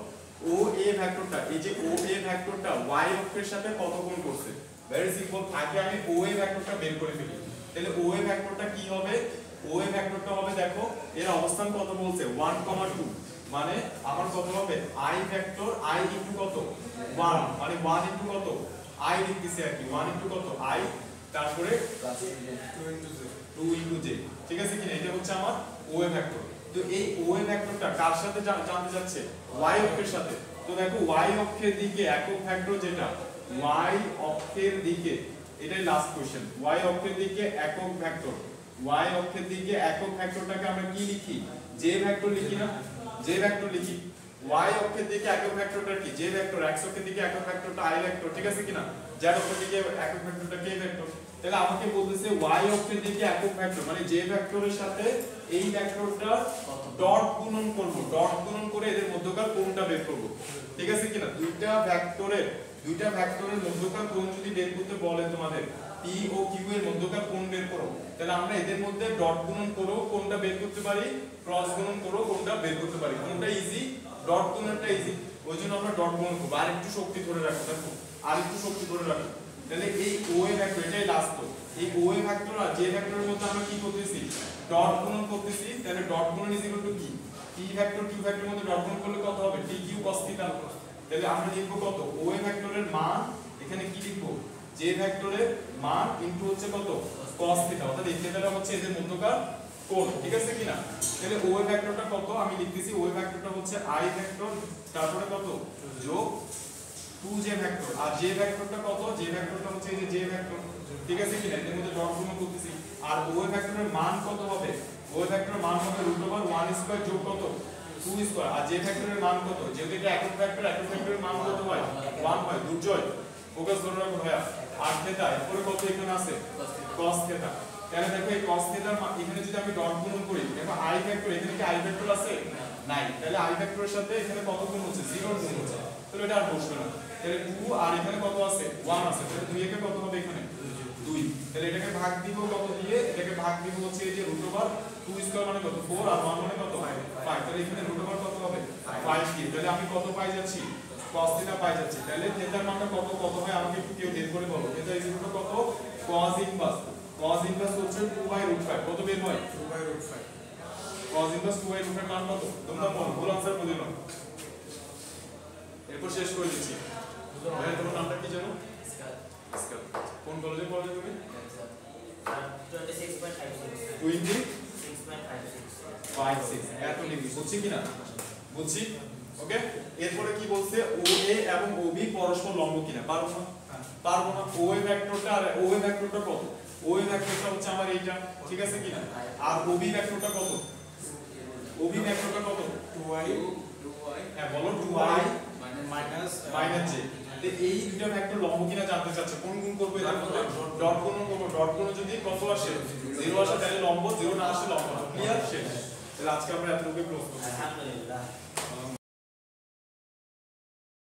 ও এ ভেক্টরটা, এই যে ও এ ভেক্টরটা y অক্ষের সাথে কত কোণ করছে, ভেরি সিম্পল। আগে আমি ও এ ভেক্টরটা বের করে ফেলি। তাহলে ও এ ভেক্টরটা কি হবে, ও এ ভেক্টরটা হবে, দেখো এর অবস্থান কত বলছে 1, 2, মানে আমার কত হবে i ভেক্টর i ইনটু কত 1, মানে 1 ইনটু কত i লিখতেছি আর কি, 1 ইনটু কত i, তারপরে 2 ইনটু j। ঠিক আছে কিনা? এটা হচ্ছে আমার ও এ ভেক্টর। তো এই ও এ ভেক্টরটা কার সাথে জানতে যাচ্ছে, y অক্ষের সাথে। তো দেখো y অক্ষের দিকে একক ভেক্টর যেটা, y অক্ষের দিকে, এটাই লাস্ট কোশ্চেন, y অক্ষের দিকে একক ভেক্টর, y অক্ষের দিকে একক ভেক্টরটাকে আমরা কি লিখি, j ভেক্টর লিখি না, j ভেক্টর লিখি। y অক্ষের দিকে একক ভেক্টরটা কি, j ভেক্টর। x অক্ষের দিকে একক ভেক্টরটা i ভেক্টর, ঠিক আছে কিনা? z অক্ষের দিকে একক ভেক্টরটা k ভেক্টর। তাহলে আমাকে বলতেছে y অক্ষের দিকে একক ভেক্টর মানে j ভেক্টরের সাথে এই ভেক্টরটা ডট গুণন করব, ডট গুণন করে এদের মধ্যকার কোণটা বের করব, ঠিক আছে কিনা? দুইটা ভেক্টরের মধ্যকার কোণ যদি বের করতে বলে তোমাদের, p ও q এর মধ্যকার কোণ বের করো, তাহলে আমরা এদের মধ্যে ডট গুণন করো কোণটা বের করতে পারি, ক্রস গুণন করো কোণটা বের করতে পারি। কোণটা ইজি, ডট গুণনটা ইজি, ওইজন্য আমরা ডট গুণন করব। আর একটু শক্তি ধরে রাখো, দেখো আর একটু শক্তি ধরে রাখো। তাহলে এই ও এ ভেক্টর, এটাই লাস্ট। তো এই ও এ ভেক্টর আর জে ভেক্টরের মধ্যে আমরা কি করতেছি, ডট গুণন করতেছি। তাহলে ডট গুণন ইজ ইকুয়াল টু কি, p ভেক্টর q ভেক্টরের মধ্যে ডট গুণন করলে কত হবে, t q cos θ। তাহলে আমরা লিখব কত, ও এ ভেক্টরের মান এখানে কি লিখব, জে ভেক্টরের মান ইনটু হচ্ছে কত cos থিটা, অর্থাৎ এই থিটাটা হচ্ছে এদের মধ্যকার কোণ, ঠিক আছে কিনা? তাহলে ওয়ে ভেক্টরটা কত আমি লিখতেছি, ওয়ে ভেক্টরটা হচ্ছে i ভেক্টর তারপরে কত যোগ 2j ভেক্টর, আর j ভেক্টরটা কত, j ভেক্টরটা হচ্ছে এই যে j ভেক্টর, ঠিক আছে কিনা? এর মধ্যে ডট গুণ করতেছি, আর ওয়ে ভেক্টরের মান কত হবে, ওয়ে ভেক্টরের মান হবে √1 স্কয়ার যোগ কত 2 স্কয়ার, আর j ভেক্টরের মান কত, যেহেতু এটা একক ভেক্টরের মান কত হয় 1 হয়, দুর্জয় ফোকাস ধরে রাখো ভাইয়া। আর থিটা এরপরে কত এখানে আছে cos থিটা, তাহলে দেখো এই cos থিটার এখানে যদি আমি ডট গুণ করি, দেখো i ভেক্টর, এখানে কি i ভেক্টর আছে নাই, তাহলে i ভেক্টরের সাথে এখানে কত গুণ হচ্ছে 0 গুণ হচ্ছে, তাহলে এটা আর বসবে না, তাহলে 2 আর এখানে কত আছে 1 আছে, তাহলে 2 একে কত হবে এখানে 2, তাহলে এটাকে ভাগ দিব কত দিয়ে, এটাকে ভাগ দিব হচ্ছে এই যে √2 স্কয়ার মানে কত 4 আর 1 মানে কত 5, তাহলে এখানে √, কত হবে 5 দিয়ে, তাহলে আমি কত পাই যাচ্ছি cos থিটা পাই যাচ্ছি, তাহলে থিটার মানটা কত হয় আমাকে একটু কেউ বের করে বলো, থিটা ইজ ইকুয়াল টু কত cos ইনভার্স হচ্ছে 2/5, কত বের হয় 2/5 cos ইনভার্স 2/5 মান কত, তোমরা বলো, ভুল आंसर বলে নাও, এরপর শেষ করে দিচ্ছি। ভাই তোমার নামটা কি জানো? ইসকাত। কোন কলেজে পড়ো তুমি? 26.56 এত লিখি, বুঝছি কিনা? বুঝছি, ওকে। এরপরে কি বলছে, OA এবং OB পরস্পর লম্ব কিনা, পারবো না? পারবো না। OA ভেক্টরটা আর OA ভেক্টরটা কত, OA ভেক্টরটা হচ্ছে আমার এইটা, ঠিক আছে কিনা? আর OB ভেক্টরটা কত, OB ভেক্টরটা কত 2y হ্যাঁ বলো 2y মাইনাস j, তো এই দুটো ভেক্টর লম্ব কিনা জানতে চাচ্ছে, কোন গুণ করব এর মধ্যে ডট গুণ করব, ডট গুণ যদি কত আসে 0 আসে তাহলে লম্ব, 0 না আসলে লম্ব না, ক্লিয়ার? শেষ। তাহলে আজকে আমরা এতটুকুই ক্লোজ করব। আলহামদুলিল্লাহ।